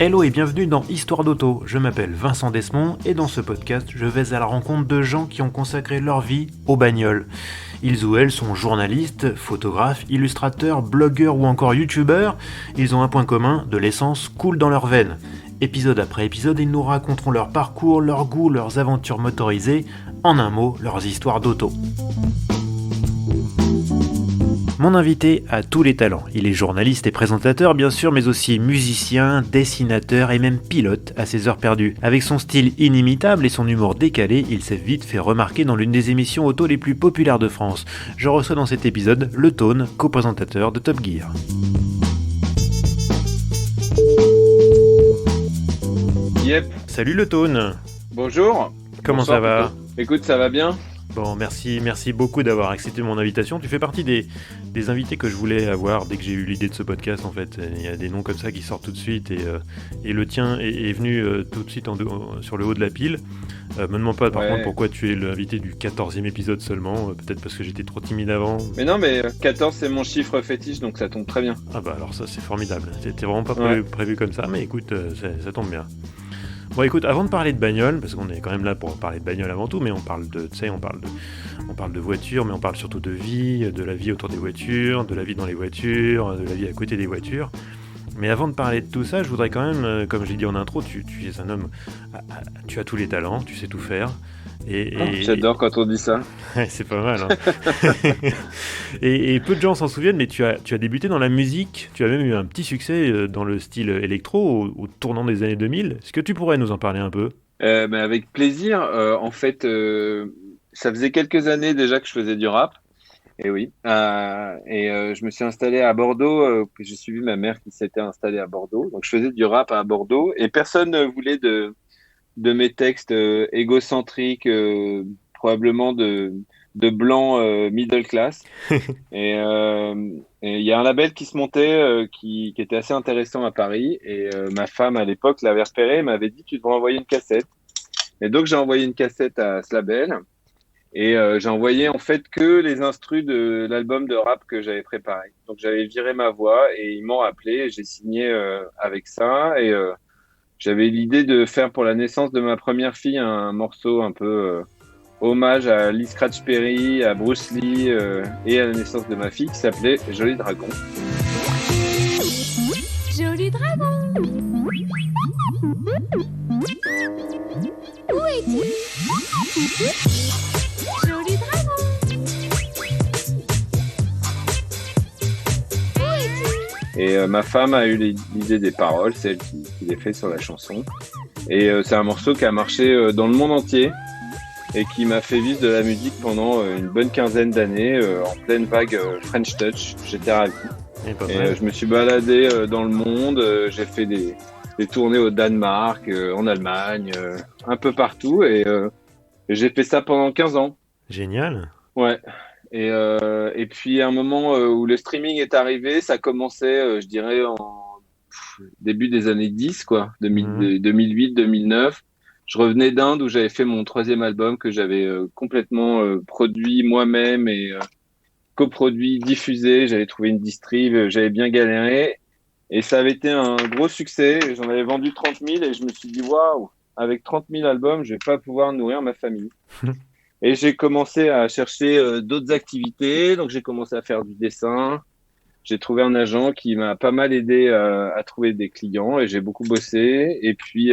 Hello et bienvenue dans Histoire d'auto, je m'appelle Vincent Desmond et dans ce podcast je vais à la rencontre de gens qui ont consacré leur vie aux bagnoles. Ils ou elles sont journalistes, photographes, illustrateurs, blogueurs ou encore youtubeurs. Ils ont un point commun, de l'essence coule dans leurs veines. Épisode après épisode, ils nous raconteront leur parcours, leurs goûts, leurs aventures motorisées, en un mot, leurs histoires d'auto. Mon invité a tous les talents. Il est journaliste et présentateur bien sûr, mais aussi musicien, dessinateur et même pilote à ses heures perdues. Avec son style inimitable et son humour décalé, il s'est vite fait remarquer dans l'une des émissions auto les plus populaires de France. Je reçois dans cet épisode Le Tone, co-présentateur de Top Gear. Yep. Salut Le Tone. Bonjour. Comment ça va ? Écoute, ça va bien. Bon, merci beaucoup d'avoir accepté mon invitation. Tu fais partie des invités que je voulais avoir dès que j'ai eu l'idée de ce podcast, en fait. Il y a des noms comme ça qui sortent tout de suite et le tien est venu tout de suite sur le haut de la pile. Me demande pas par contre pourquoi tu es l'invité du 14e épisode seulement, peut-être parce que j'étais trop timide avant. Mais non, mais 14 c'est mon chiffre fétiche, donc ça tombe très bien. Ah bah alors ça c'est formidable, c'était vraiment pas prévu comme ça, mais écoute, ça tombe bien. Bon écoute, avant de parler de bagnole, parce qu'on est quand même là pour parler de bagnole avant tout, mais on parle de voitures, mais on parle surtout de vie, de la vie autour des voitures, de la vie dans les voitures, de la vie à côté des voitures. Mais avant de parler de tout ça, je voudrais quand même, comme j'ai dit en intro, tu es un homme, tu as tous les talents, tu sais tout faire. J'adore quand on dit ça. C'est pas mal. Hein. et peu de gens s'en souviennent, mais tu as débuté dans la musique. Tu as même eu un petit succès dans le style électro au tournant des années 2000. Est-ce que tu pourrais nous en parler un peu ? Avec plaisir. En fait, ça faisait quelques années déjà que je faisais du rap. Et oui. Je me suis installé à Bordeaux. J'ai suivi ma mère qui s'était installée à Bordeaux. Donc je faisais du rap à Bordeaux. Et personne ne voulait de mes textes égocentriques, probablement de blancs middle class. Et il y a un label qui se montait, qui était assez intéressant à Paris. Et ma femme, à l'époque, l'avait repéré et m'avait dit « Tu devrais envoyer une cassette ». Et donc, j'ai envoyé une cassette à ce label. Et j'ai envoyé en fait que les instrus de l'album de rap que j'avais préparé. Donc, j'avais viré ma voix et ils m'ont rappelé. Et j'ai signé avec ça. Et j'avais l'idée de faire pour la naissance de ma première fille un morceau un peu hommage à Lee Scratch Perry, à Bruce Lee et à la naissance de ma fille qui s'appelait Joli Dragon. Joli dragon, où es-tu ? Joli dragon, où es-tu ? Et ma femme a eu l'idée des paroles, c'est elle qui les fait sur la chanson. Et c'est un morceau qui a marché dans le monde entier et qui m'a fait vivre de la musique pendant une bonne quinzaine d'années en pleine vague French Touch. J'étais ravi. Et je me suis baladé dans le monde, j'ai fait des tournées au Danemark, en Allemagne, un peu partout et j'ai fait ça pendant 15 ans. Génial. Ouais. Et puis à un moment où le streaming est arrivé, ça commençait, je dirais, en début des années 10, quoi, 2008, 2009. Je revenais d'Inde où j'avais fait mon 3e album que j'avais complètement produit moi-même et coproduit, diffusé. J'avais trouvé une distrib, j'avais bien galéré et ça avait été un gros succès. J'en avais vendu 30 000 et je me suis dit waouh, avec 30 000 albums, je vais pas pouvoir nourrir ma famille. Et j'ai commencé à chercher d'autres activités. Donc j'ai commencé à faire du dessin. J'ai trouvé un agent qui m'a pas mal aidé à trouver des clients et j'ai beaucoup bossé. Et puis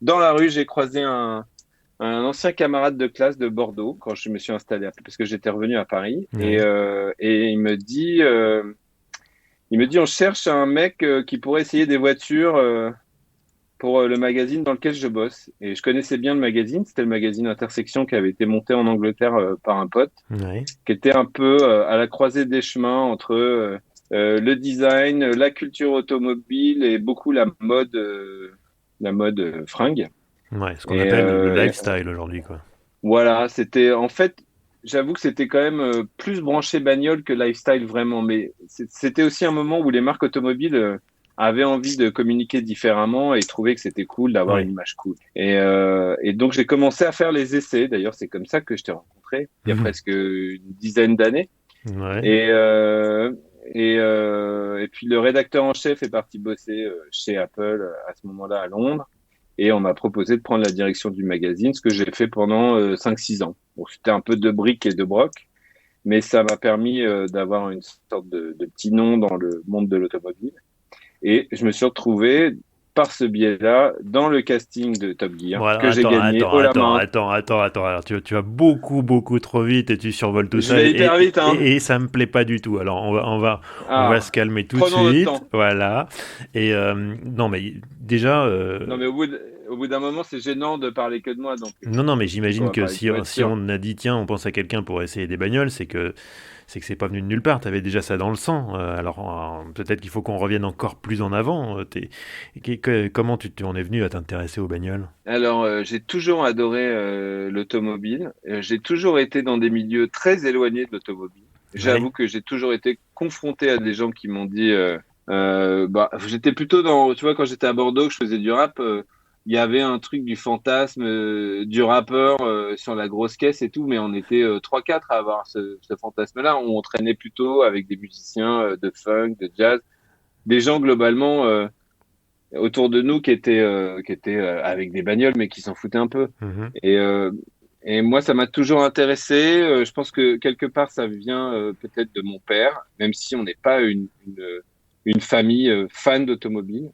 dans la rue, j'ai croisé un ancien camarade de classe de Bordeaux quand je me suis installé parce que j'étais revenu à Paris. Et il me dit on cherche un mec qui pourrait essayer des voitures pour le magazine dans lequel je bosse. Et je connaissais bien le magazine, c'était le magazine Intersection qui avait été monté en Angleterre par un pote, qui était un peu à la croisée des chemins entre le design, la culture automobile et beaucoup la mode fringue. Ouais, ce qu'on appelle le lifestyle aujourd'hui, quoi. Voilà, c'était en fait, j'avoue que c'était quand même plus branché bagnole que lifestyle vraiment, mais c'était aussi un moment où les marques automobiles avaient envie de communiquer différemment et trouvaient que c'était cool d'avoir une image cool. Et donc j'ai commencé à faire les essais. D'ailleurs, c'est comme ça que je t'ai rencontré il y a presque une dizaine d'années. Ouais. Et puis le rédacteur en chef est parti bosser chez Apple à ce moment-là à Londres. Et on m'a proposé de prendre la direction du magazine, ce que j'ai fait pendant 5-6 ans. Bon, c'était un peu de briques et de broc, mais ça m'a permis d'avoir une sorte de petit nom dans le monde de l'automobile. Et je me suis retrouvé, par ce biais-là, dans le casting de Top Bon, Gear, alors, que j'ai attends, gagné attends, haut la attends, main. attends, attends, attends. Alors, tu vas beaucoup, beaucoup trop vite et tu survoles tout Je ça vais hyper vite, hein. et ça me plaît pas du tout. Alors, on va se Ah, calmer tout de prenons notre suite. temps. Voilà. Et non, mais déjà, Non, mais au bout d'un moment, c'est gênant de parler que de moi, donc non, non, mais vu qu'on j'imagine va que parler, il faut être si sûr. on a dit tiens, on pense à quelqu'un pour essayer des bagnoles, c'est que c'est pas venu de nulle part. T'avais déjà ça dans le sang. Alors peut-être qu'il faut qu'on revienne encore plus en avant. Comment tu en es venu à t'intéresser aux bagnoles? Alors, j'ai toujours adoré l'automobile. J'ai toujours été dans des milieux très éloignés de l'automobile. Ouais. J'avoue que j'ai toujours été confronté à des gens qui m'ont dit, bah, j'étais plutôt dans, tu vois, quand j'étais à Bordeaux, que je faisais du rap, il y avait un truc du fantasme du rappeur sur la grosse caisse et tout, mais on était 3-4 à avoir ce fantasme-là. On traînait plutôt avec des musiciens de funk, de jazz, des gens globalement autour de nous qui étaient avec des bagnoles, mais qui s'en foutaient un peu. Mhm. Et, euh, et moi, ça m'a toujours intéressé. Je pense que quelque part, ça vient peut-être de mon père, même si on n'est pas une famille fan d'automobile.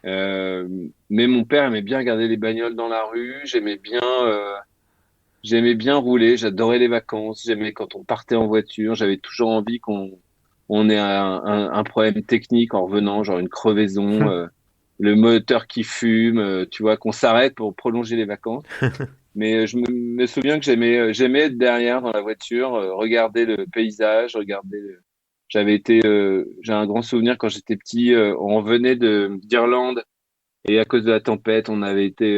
Mais mon père aimait bien regarder les bagnoles dans la rue. J'aimais bien rouler. J'adorais les vacances. J'aimais quand on partait en voiture. J'avais toujours envie qu'on ait un problème technique en revenant, genre une crevaison, le moteur qui fume, tu vois, qu'on s'arrête pour prolonger les vacances. Mais me souviens que j'aimais être derrière dans la voiture, regarder le paysage, j'ai un grand souvenir quand j'étais petit, on venait d'Irlande et à cause de la tempête, on avait été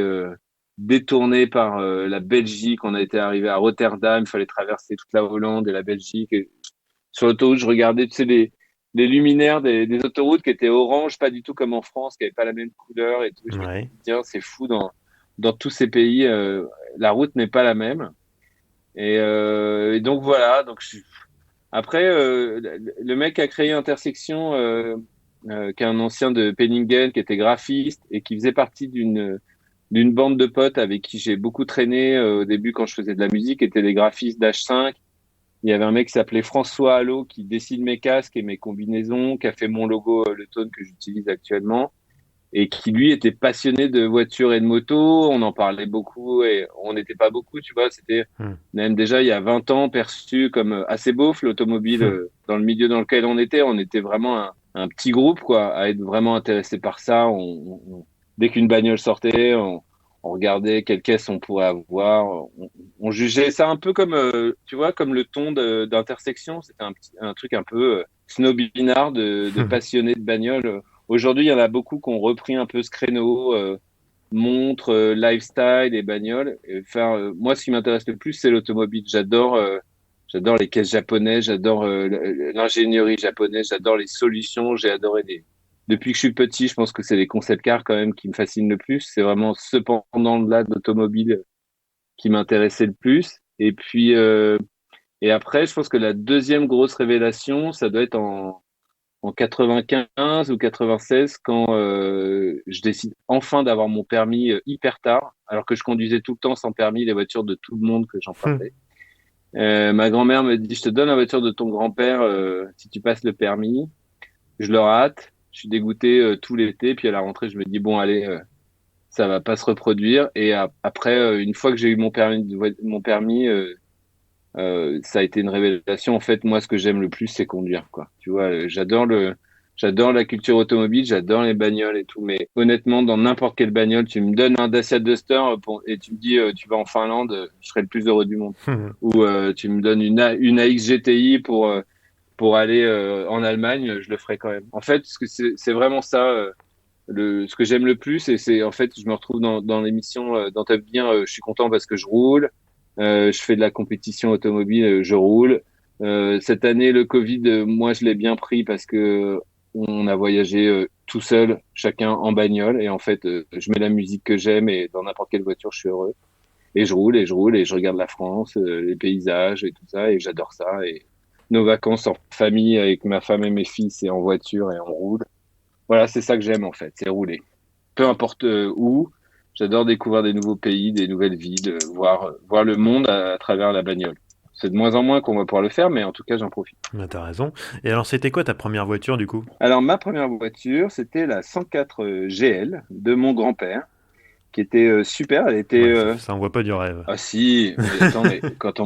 détourné par la Belgique. On a été arrivé à Rotterdam, il fallait traverser toute la Hollande et la Belgique. Et sur l'autoroute, je regardais, tu sais, les luminaires des autoroutes qui étaient orange, pas du tout comme en France, qui n'avaient pas la même couleur et tout. Je me Ouais. disais, tiens, c'est fou dans tous ces pays, la route n'est pas la même. Et donc voilà. Après, le mec a créé Intersection, qui est un ancien de Penningen, qui était graphiste et qui faisait partie d'une bande de potes avec qui j'ai beaucoup traîné au début quand je faisais de la musique, qui étaient des graphistes d'H5. Il y avait un mec qui s'appelait François Allot qui dessine mes casques et mes combinaisons, qui a fait mon logo, le Tone que j'utilise actuellement, et qui lui était passionné de voitures et de motos. On en parlait beaucoup et on n'était pas beaucoup, tu vois. C'était Hmm. même déjà il y a 20 ans perçu comme assez beauf l'automobile Hmm. dans le milieu dans lequel on était. On était vraiment un petit groupe, quoi, à être vraiment intéressé par ça. Dès qu'une bagnole sortait, on regardait quelle caisse on pourrait avoir. On jugeait ça un peu comme, tu vois, comme le ton d'Intersection. C'était un truc un peu snobinard de passionnés de bagnole. Aujourd'hui, il y en a beaucoup qui ont repris un peu ce créneau, montre, lifestyle et bagnole. Enfin, moi, ce qui m'intéresse le plus, c'est l'automobile. J'adore les caisses japonaises, j'adore l'ingénierie japonaise, j'adore les solutions. Depuis que je suis petit, je pense que c'est les concept cars quand même qui me fascinent le plus. C'est vraiment ce pendant-là de l'automobile qui m'intéressait le plus. Et après, je pense que la deuxième grosse révélation, ça doit être en 95 ou 96 quand je décide enfin d'avoir mon permis hyper tard, alors que je conduisais tout le temps sans permis les voitures de tout le monde que Hmm. j'empruntais. Ma grand-mère me dit, je te donne la voiture de ton grand-père si tu passes le permis. Je le rate, je suis dégoûté tout l'été, puis à la rentrée, je me dis, bon, allez, ça va pas se reproduire. Et après, une fois que j'ai eu mon permis, ça a été une révélation. En fait, moi, ce que j'aime le plus, c'est conduire, quoi. Tu vois, j'adore la culture automobile, j'adore les bagnoles et tout. Mais honnêtement, dans n'importe quelle bagnole, tu me donnes un Dacia Duster et tu me dis, tu vas en Finlande, je serai le plus heureux du monde. Hmm. Ou tu me donnes une AX GTI pour aller en Allemagne, je le ferai quand même. En fait, ce que c'est vraiment ça. Ce que j'aime le plus, et c'est en fait, je me retrouve dans l'émission, dans Top Gear, je suis content parce que je roule, je fais de la compétition automobile, je roule. Cette année, le Covid, moi, je l'ai bien pris parce que on a voyagé tout seul, chacun en bagnole, et en fait, je mets la musique que j'aime et dans n'importe quelle voiture, je suis heureux. Et je roule et je roule et je regarde la France, les paysages et tout ça, et j'adore ça. nos vacances en famille avec ma femme et mes fils et en voiture et on roule. Voilà, c'est ça que j'aime en fait, c'est rouler. Peu importe où, j'adore découvrir des nouveaux pays, des nouvelles villes, voir le monde à travers la bagnole. C'est de moins en moins qu'on va pouvoir le faire, mais en tout cas, j'en profite. Bah, t'as raison. Et alors, c'était quoi ta première voiture du coup? Alors, ma première voiture, c'était la 104 GL de mon grand-père, qui était super. Elle était, Ouais, ça envoie pas du rêve. ah si, mais attends, mais quand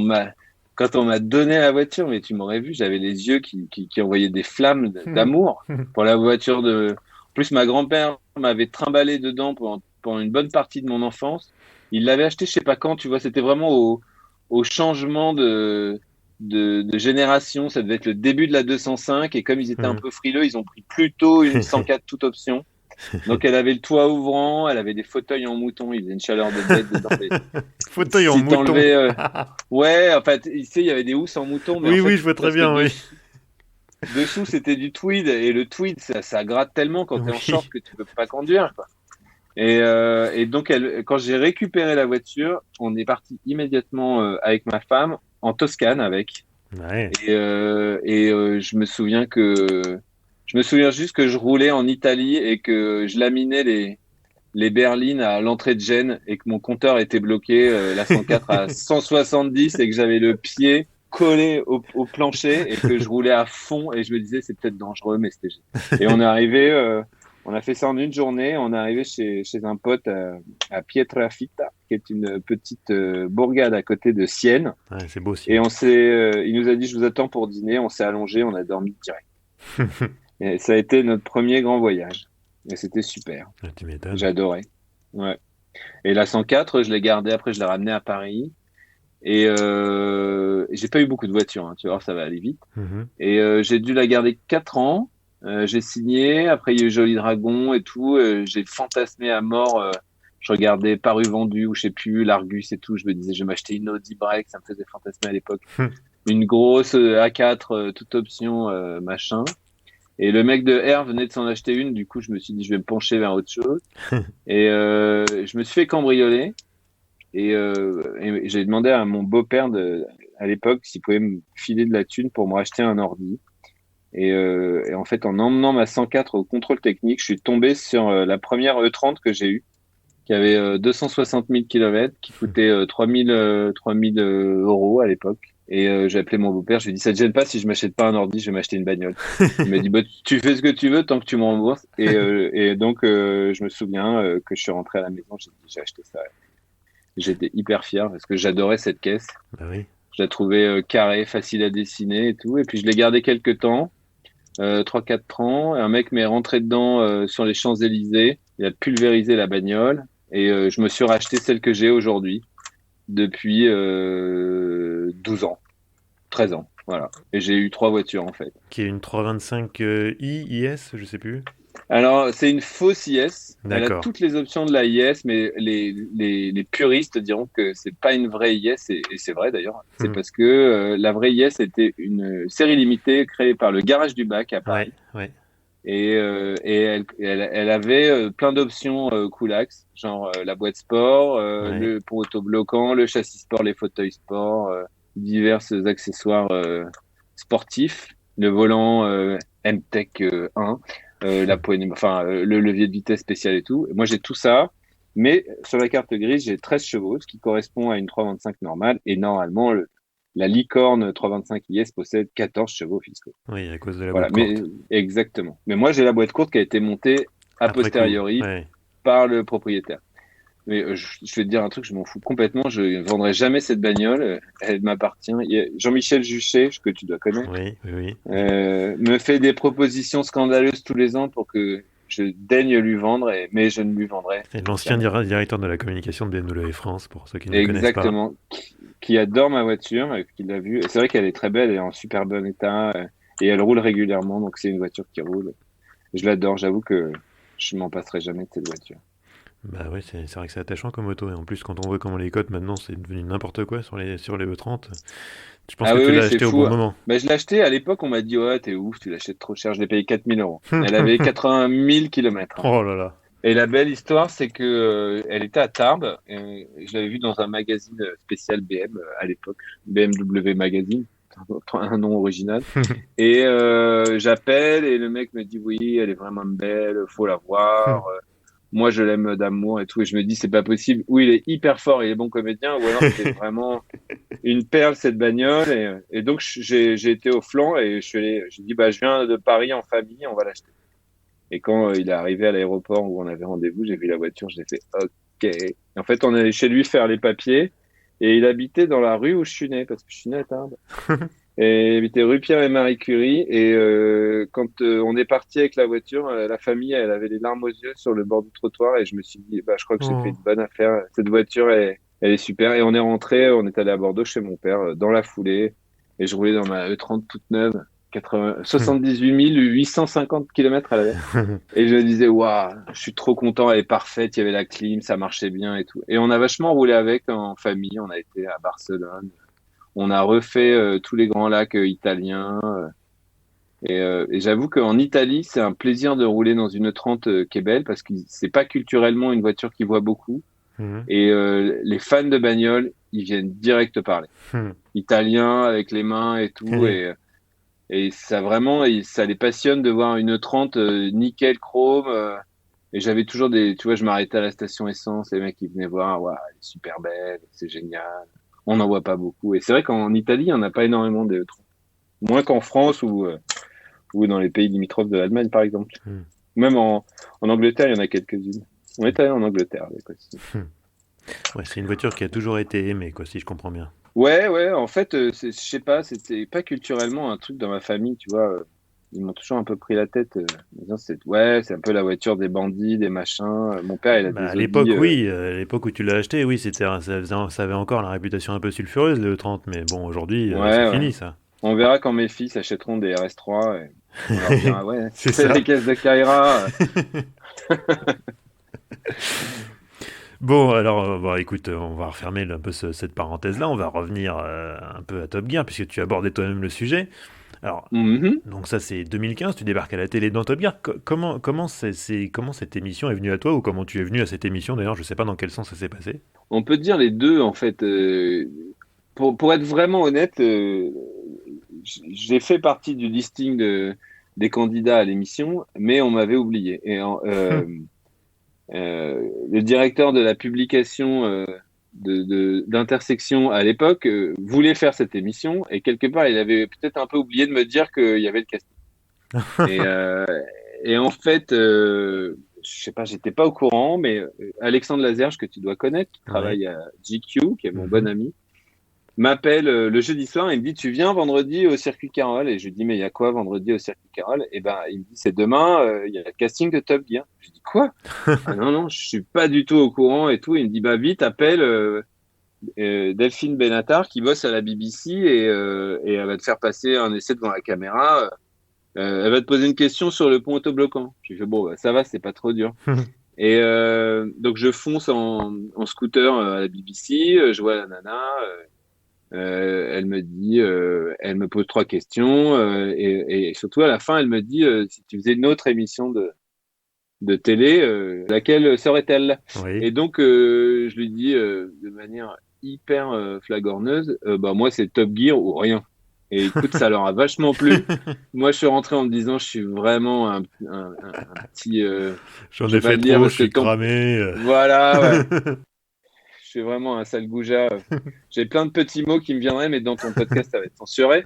on m'a donné la voiture, mais tu m'aurais vu, j'avais les yeux qui envoyaient des flammes d'amour pour la voiture de. En plus, ma grand-père m'avait trimballé dedans pendant une bonne partie de mon enfance. Il l'avait acheté, je sais pas quand, tu vois, c'était vraiment au changement de génération. Ça devait être le début de la 205 et comme ils étaient un peu frileux, ils ont pris plutôt une 104 toute option. Donc elle avait le toit ouvrant, elle avait des fauteuils en mouton, il faisait une chaleur de bête dedans. Fauteuil en Si mouton. t'enlevais, ouais, en fait, tu sais, il y avait des housses en mouton, mais Oui, en fait, oui, je vois très parce que bien, oui. dessous c'était du tweed et le tweed ça gratte tellement quand t'es en Oui. short que tu peux pas conduire, quoi. Et donc quand j'ai récupéré la voiture, on est parti immédiatement avec ma femme en Toscane avec. Ouais. Je me souviens juste que je roulais en Italie et que je laminais les berlines à l'entrée de Gênes et que mon compteur était bloqué, la 104 à 170 et que j'avais le pied collé au plancher et que je roulais à fond et je me disais c'est peut-être dangereux mais c'était génial. Et on a fait ça en une journée, on est arrivé chez un pote à Pietrafita qui est une petite bourgade à côté de Sienne Ouais, c'est beau aussi. et il nous a dit je vous attends pour dîner, on s'est allongé, on a dormi direct. Et ça a été notre premier grand voyage. Et c'était super. Ah, tu m'étonnes. J'adorais. Ouais. Et la 104, je l'ai gardée. Après, je l'ai ramenée à Paris. Et j'ai pas eu beaucoup de voitures. Hein, tu vois, ça va aller vite. Mhm. Et j'ai dû la garder 4 ans. J'ai signé. Après, il y a eu Joli Dragon et tout. J'ai fantasmé à mort. Je regardais Paru Vendu ou je sais plus, l'Argus et tout. Je me disais, je vais m'acheter une Audi Break. Ça me faisait fantasmer à l'époque. Une grosse A4, toute option, machin. Et le mec de R venait de s'en acheter une, du coup je me suis dit je vais me pencher vers autre chose. Et je me suis fait cambrioler et j'ai demandé à mon beau-père à l'époque s'il pouvait me filer de la thune pour me racheter un ordi. Et en fait en emmenant ma 104 au contrôle technique, je suis tombé sur la première E30 que j'ai eue, qui avait 260 000 kilomètres, qui coûtait 3000 euros à l'époque. Et j'ai appelé mon beau-père, je lui ai dit ça te gêne pas si je m'achète pas un ordi, je vais m'acheter une bagnole. Il m'a dit bah, tu fais ce que tu veux tant que tu me rembourses. Et donc je me souviens que je suis rentré à la maison, j'ai acheté ça. J'étais hyper fier parce que j'adorais cette caisse. Bah oui. Je la trouvais carrée, facile à dessiner et tout. Et puis je l'ai gardée quelques temps, 3-4 ans. Et un mec m'est rentré dedans sur les Champs-Élysées. Il a pulvérisé la bagnole. Et je me suis racheté celle que j'ai aujourd'hui depuis 12 ans, 13 ans. Voilà. Et j'ai eu 3 voitures en fait. Qui est une 325 IS, je sais plus. Alors, c'est une fausse IS. Elle a D'accord. toutes les options de la IS, mais les puristes diront que c'est pas une vraie IS, et c'est vrai d'ailleurs. C'est parce que la vraie IS était une série limitée créée par le Garage du Bac à Paris. Ouais. Et elle avait plein d'options cool axe, genre la boîte sport, Ouais. le pour autobloquant, le châssis sport, les fauteuils sport, divers accessoires sportifs, le volant M-Tech 1, la poignée, enfin le levier de vitesse spécial et tout. Et moi j'ai tout ça, mais sur la carte grise j'ai 13 chevaux, ce qui correspond à une 325 normale, et normalement la licorne 325 IS possède 14 chevaux fiscaux. Oui, à cause de la Voilà, boîte mais courte. exactement. Mais moi, j'ai la boîte courte qui a été montée a Après coup. posteriori Ouais. par le propriétaire. Mais je vais te dire un truc, je m'en fous complètement. Je ne vendrai jamais cette bagnole. Elle m'appartient. Il y a Jean-Michel Juchet, que tu dois connaître, Oui. me fait des propositions scandaleuses tous les ans pour que je daigne lui vendre, mais je ne lui vendrai Et l'ancien directeur de la communication de BMW France, pour ceux qui ne le connaissent pas. exactement. Qui adore ma voiture, qui l'a vue. Et c'est vrai qu'elle est très belle, elle est en super bon état et elle roule régulièrement, donc c'est une voiture qui roule. Je l'adore, j'avoue que je m'en passerai jamais de cette voiture. Bah oui, c'est vrai que c'est attachant comme auto. Et en plus, quand on voit comment les cotes maintenant, c'est devenu n'importe quoi sur les E30. Je pense Ah que oui, tu oui, l'as c'est acheté au fou. bon moment. Bah, je l'ai acheté à l'époque, on m'a dit ouais, t'es ouf, tu l'achètes trop cher. Je l'ai payé 4000 euros. Elle avait 80 000 kilomètres. Oh là là. Et la belle histoire, c'est que elle était à Tarbes. Et je l'avais vue dans un magazine spécial BM à l'époque, BMW Magazine. un nom original. Et j'appelle et le mec me dit oui, elle est vraiment belle, faut la voir. Moi, je l'aime d'amour et tout. Et je me dis, c'est pas possible. Ou il est hyper fort, il est bon comédien, ou alors c'est vraiment une perle cette bagnole. Et donc j'ai été au flanc et j'ai dit bah je viens de Paris en famille, on va l'acheter. Et quand il est arrivé à l'aéroport où on avait rendez-vous, j'ai vu la voiture, j'ai fait OK. Et en fait, on est allé chez lui faire les papiers et il habitait dans la rue où je suis né parce que je suis né à Tarbes. Et il habitait rue Pierre et Marie Curie. Et quand on est parti avec la voiture, la famille, elle avait les larmes aux yeux sur le bord du trottoir et je me suis dit, bah, je crois que j'ai fait une bonne affaire. Cette voiture, elle est super. Et on est rentré, on est allé à Bordeaux chez mon père dans la foulée. Et je roulais dans ma E30 toute neuve, 78 850 km à l'heure. Et je me disais, waouh, je suis trop content, elle est parfaite, il y avait la clim, ça marchait bien et tout. Et on a vachement roulé avec en famille, on a été à Barcelone. On a refait tous les grands lacs italiens. Et j'avoue qu'en Italie, c'est un plaisir de rouler dans une 30 qui est belle parce que c'est pas culturellement une voiture qui voit beaucoup. Et les fans de bagnole, ils viennent direct parler. Italien avec les mains et tout. Et ça vraiment, ça les passionne de voir une 30 nickel chrome. Et j'avais toujours tu vois, je m'arrêtais à la station essence, les mecs ils venaient voir, waouh, elle est super belle, c'est génial. On n'en voit pas beaucoup. Et c'est vrai qu'en Italie, il n'y en a pas énormément de E30. Moins qu'en France ou dans les pays limitrophes de l'Allemagne, par exemple. Même en Angleterre, il y en a quelques-unes. On est allé en Angleterre avec aussi. Ouais, c'est une voiture qui a toujours été aimée, quoi, si je comprends bien. Ouais, en fait, je sais pas, c'était pas culturellement un truc dans ma famille, tu vois. Ils m'ont toujours un peu pris la tête. En disant, c'est un peu la voiture des bandits, des machins. Mon père, il a des À l'époque, Audi, oui, à l'époque où tu l'as acheté, oui, ça avait encore la réputation un peu sulfureuse, le E30, mais bon, aujourd'hui, c'est fini, ça. On verra quand mes fils achèteront des RS3 et on leur dira, ouais, c'est les caisses de Kaira. Bon, alors, bah, écoute, on va refermer un peu cette parenthèse-là, on va revenir un peu à Top Gear, puisque tu abordais toi-même le sujet. Alors, donc ça c'est 2015, tu débarques à la télé dans Top Gear. Comment cette émission est venue à toi, ou comment tu es venu à cette émission d'ailleurs, je sais pas dans quel sens ça s'est passé. On peut dire les deux en fait. Pour être vraiment honnête, j'ai fait partie du listing des candidats à l'émission, mais on m'avait oublié. Et le directeur de la publication d'Intersection à l'époque voulait faire cette émission et quelque part il avait peut-être un peu oublié de me dire qu'il y avait le casting. et en fait, je sais pas, j'étais pas au courant, mais Alexandre Lazerge, que tu dois connaître, qui travaille à GQ, qui est mon bon ami, m'appelle le jeudi soir et il me dit, tu viens vendredi au Circuit Carole? Et je lui dis, mais il y a quoi vendredi au Circuit Carole? Et ben il me dit, c'est demain, il y a le casting de Top Gear. Je dis, quoi? Ah non, je suis pas du tout au courant et tout. Il me dit, bah vite, appelle Delphine Benatar qui bosse à la BBC et elle va te faire passer un essai devant la caméra. Elle va te poser une question sur le pont autobloquant. Je fais, bon, bah, ça va, c'est pas trop dur. Et donc je fonce en scooter à la BBC, je vois la nana. Elle me dit, elle me pose 3 questions et surtout à la fin, elle me dit si tu faisais une autre émission de télé, laquelle serait-elle? Et donc je lui dis de manière hyper flagorneuse, bah moi c'est Top Gear ou rien. Et écoute, ça leur a vachement plu. Moi, je suis rentré en me disant, je suis vraiment un petit. J'en ai fait trop, je suis cramé. Voilà, ouais. Je suis vraiment un sale goujat. J'ai plein de petits mots qui me viendraient, mais dans ton podcast, ça va être censuré.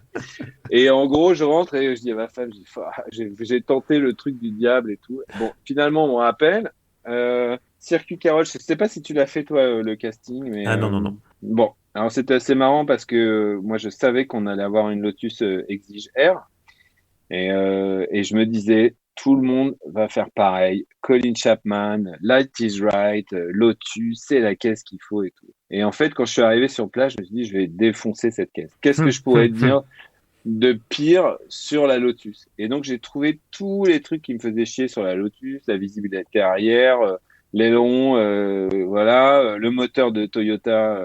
Et en gros, je rentre et je dis à ma femme, j'ai tenté le truc du diable et tout. Bon, finalement, on me rappelle. Circuit Carole, je sais pas si tu l'as fait, toi, le casting. Mais, non. Bon, alors c'était assez marrant parce que moi, je savais qu'on allait avoir une Lotus Exige R. Et je me disais, tout le monde va faire pareil. Colin Chapman, Light is Right, Lotus, c'est la caisse qu'il faut et tout. Et en fait, quand je suis arrivé sur place, je me suis dit, je vais défoncer cette caisse. Qu'est-ce que je pourrais dire de pire sur la Lotus? Et donc, j'ai trouvé tous les trucs qui me faisaient chier sur la Lotus, la visibilité arrière, l'aileron, voilà, le moteur de Toyota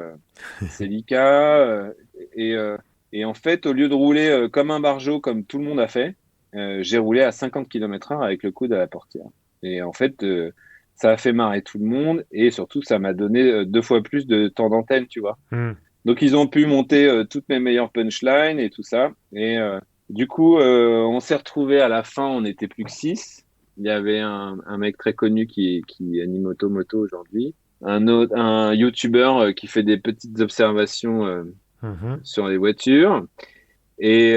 Celica, et en fait, au lieu de rouler comme un barjot, comme tout le monde a fait, j'ai roulé à 50 km/h avec le coude à la portière. Et en fait, ça a fait marrer tout le monde et surtout, ça m'a donné 2 fois plus de temps d'antenne, tu vois. Donc ils ont pu monter toutes mes meilleures punchlines et tout ça. Et du coup, on s'est retrouvés à la fin, on n'était plus que six. Il y avait un mec très connu qui anime Automoto aujourd'hui, un YouTuber qui fait des petites observations Mhm. sur les voitures, et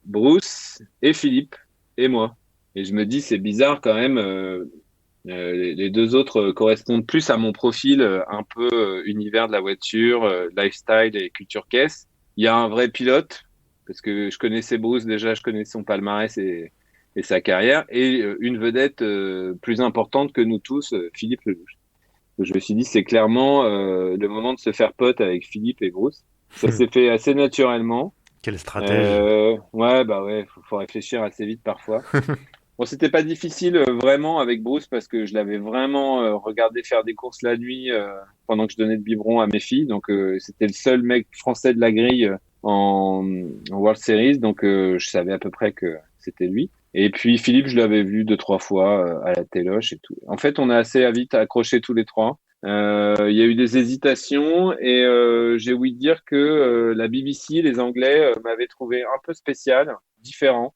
Bruce et Philippe et moi. Et je me dis, c'est bizarre quand même. Les deux autres correspondent plus à mon profil, un peu univers de la voiture, lifestyle et culture caisse. Il y a un vrai pilote, parce que je connaissais Bruce déjà, je connaissais son palmarès et sa carrière, et une vedette plus importante que nous tous, Philippe Lelouch. Donc, je me suis dit, c'est clairement le moment de se faire pote avec Philippe et Bruce. Ça s'est fait assez naturellement. Quel stratège. Ouais, bah ouais, faut réfléchir assez vite parfois. Bon, c'était pas difficile vraiment avec Bruce parce que je l'avais vraiment regardé faire des courses la nuit pendant que je donnais le biberon à mes filles. Donc c'était le seul mec français de la grille en World Series, donc je savais à peu près que c'était lui. Et puis Philippe, je l'avais vu deux trois fois à la téloche et tout. En fait, on a assez vite accroché tous les trois. Il y a eu des hésitations et j'ai ouï dire que la BBC, les Anglais, m'avaient trouvé un peu spécial, différent.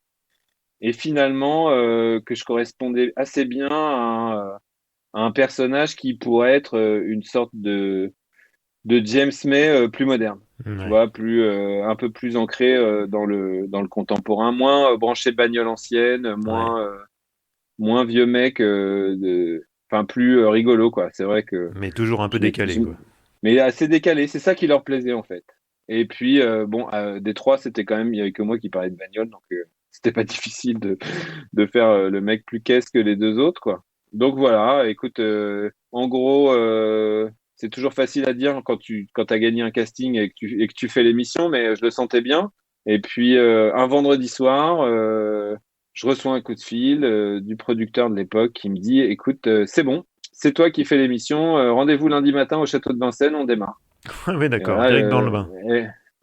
Et finalement, que je correspondais assez bien à un personnage qui pourrait être une sorte de James May plus moderne. Tu Ouais. vois, un peu plus ancré dans le contemporain, moins branché bagnole ancienne, Ouais. moins vieux mec, enfin plus rigolo, quoi. C'est vrai que Mais toujours un peu je l'ai, décalé, quoi. mais assez décalé, c'est ça qui leur plaisait en fait. Et puis bon, des trois, c'était quand même, il y avait que moi qui parlais de bagnole, donc c'était pas difficile de faire le mec plus caisse que les deux autres, quoi. Donc voilà, écoute, en gros, c'est toujours facile à dire quand t'as gagné un casting et que tu fais l'émission, mais je le sentais bien. Et puis un vendredi soir, je reçois un coup de fil du producteur de l'époque qui me dit, écoute, c'est bon, c'est toi qui fais l'émission, rendez-vous lundi matin au château de Vincennes, on démarre. Oui, Et d'accord. voilà, Direct dans le bain.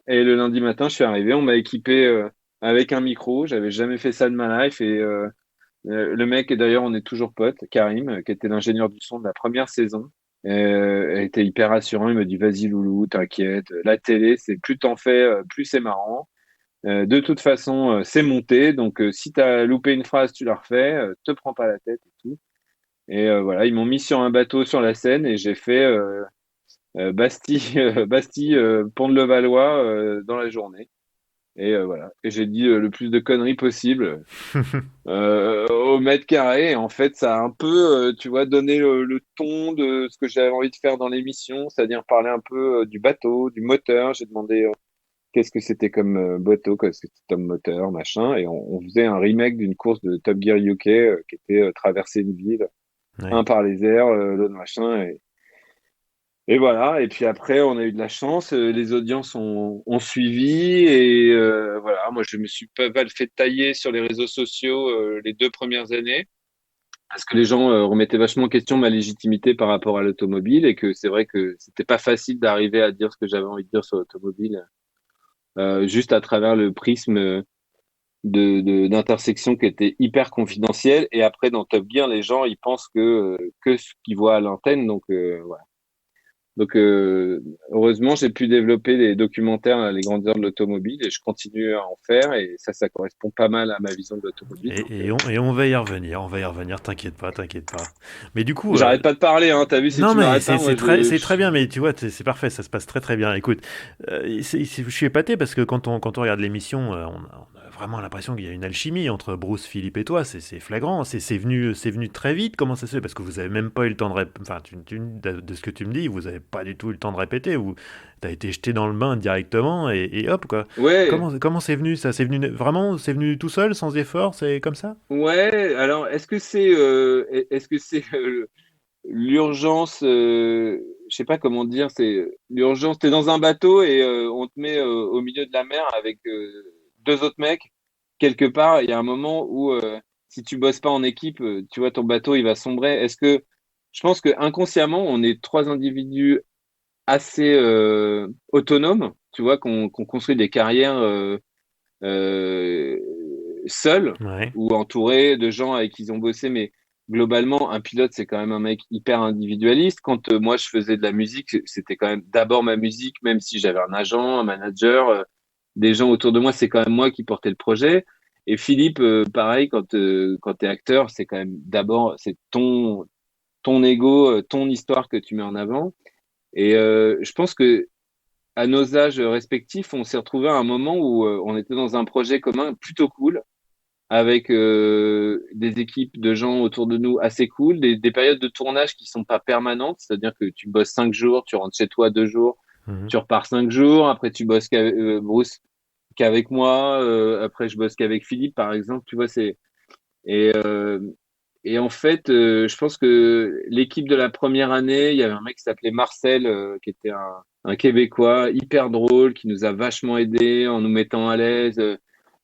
et le lundi matin, je suis arrivé, on m'a équipé avec un micro, j'avais jamais fait ça de ma life, et le mec, et d'ailleurs, on est toujours potes, Karim, qui était l'ingénieur du son de la première saison, était hyper rassurant. Il me dit, vas-y, loulou, t'inquiète. La télé, c'est plus t'en fais, plus c'est marrant. De toute façon, c'est monté. Donc, si t'as loupé une phrase, tu la refais. Te prends pas la tête et tout. Et voilà, ils m'ont mis sur un bateau sur la Seine et j'ai fait Bastille, Bastille, Pont de Levallois dans la journée. Et voilà. Et j'ai dit le plus de conneries possible au mètre carré. Et en fait, ça a un peu, tu vois, donné le ton de ce que j'avais envie de faire dans l'émission, c'est-à-dire parler un peu du bateau, du moteur. J'ai demandé qu'est-ce que c'était comme bateau, qu'est-ce que c'était comme moteur, machin. Et on faisait un remake d'une course de Top Gear UK qui était traverser une ville, un Ouais. par les airs, l'autre machin. Et voilà, et puis après, on a eu de la chance, les audiences ont suivi, et voilà, moi je me suis pas mal fait tailler sur les réseaux sociaux les deux premières années, parce que les gens remettaient vachement en question ma légitimité par rapport à l'automobile, et que c'est vrai que c'était pas facile d'arriver à dire ce que j'avais envie de dire sur l'automobile, juste à travers le prisme d'intersection qui était hyper confidentiel, et après dans Top Gear, les gens ils pensent que ce qu'ils voient à l'antenne, donc voilà. Donc, heureusement, j'ai pu développer les documentaires, là, les grandeurs de l'automobile, et je continue à en faire. Et ça correspond pas mal à ma vision de l'automobile. Donc, Et on va y revenir, t'inquiète pas, t'inquiète pas. Mais du coup, j'arrête pas de parler, hein. T'as vu, si non tu mais m'arrêtes pas, moi, c'est très bien, mais tu vois, c'est parfait, ça se passe très très bien. Écoute, je suis épaté parce que quand on regarde l'émission, on a vraiment l'impression qu'il y a une alchimie entre Bruce, Philippe et toi, c'est flagrant, c'est venu très vite, comment ça se fait? Parce que vous avez même pas eu le temps de enfin, de ce que tu me dis, vous avez pas du tout eu le temps de répéter, vous, t'as été jeté dans le bain directement et hop quoi. ouais, Comment c'est venu ça? C'est venu vraiment, c'est venu tout seul, sans effort, c'est comme ça? ouais. Alors, est-ce que c'est l'urgence, je sais pas comment dire, c'est l'urgence. T'es dans un bateau et on te met au milieu de la mer avec deux autres mecs. Quelque part, il y a un moment où si tu bosses pas en équipe, tu vois, ton bateau, il va sombrer. Je pense que inconsciemment, on est trois individus assez autonomes, tu vois, qu'on construit des carrières euh, seuls Ouais. ou entourés de gens avec qui ils ont bossé, mais globalement, un pilote, c'est quand même un mec hyper individualiste. Quand moi, je faisais de la musique, c'était quand même d'abord ma musique, même si j'avais un agent, un manager, des gens autour de moi, c'est quand même moi qui portais le projet. Et Philippe, pareil, quand tu es acteur, c'est quand même d'abord, c'est ton ego, ton histoire que tu mets en avant. Et je pense que à nos âges respectifs, on s'est retrouvé à un moment où on était dans un projet commun plutôt cool, avec des équipes de gens autour de nous assez cool, des périodes de tournage qui sont pas permanentes, c'est-à-dire que tu bosses 5 jours, tu rentres chez toi 2 jours, Mhm. tu repars 5 jours, après tu bosses Bruce qu'avec moi, après je bosse qu'avec Philippe par exemple, tu vois, et euh, et en fait, je pense que l'équipe de la première année, il y avait un mec qui s'appelait Marcel, qui était un Québécois hyper drôle, qui nous a vachement aidés en nous mettant à l'aise.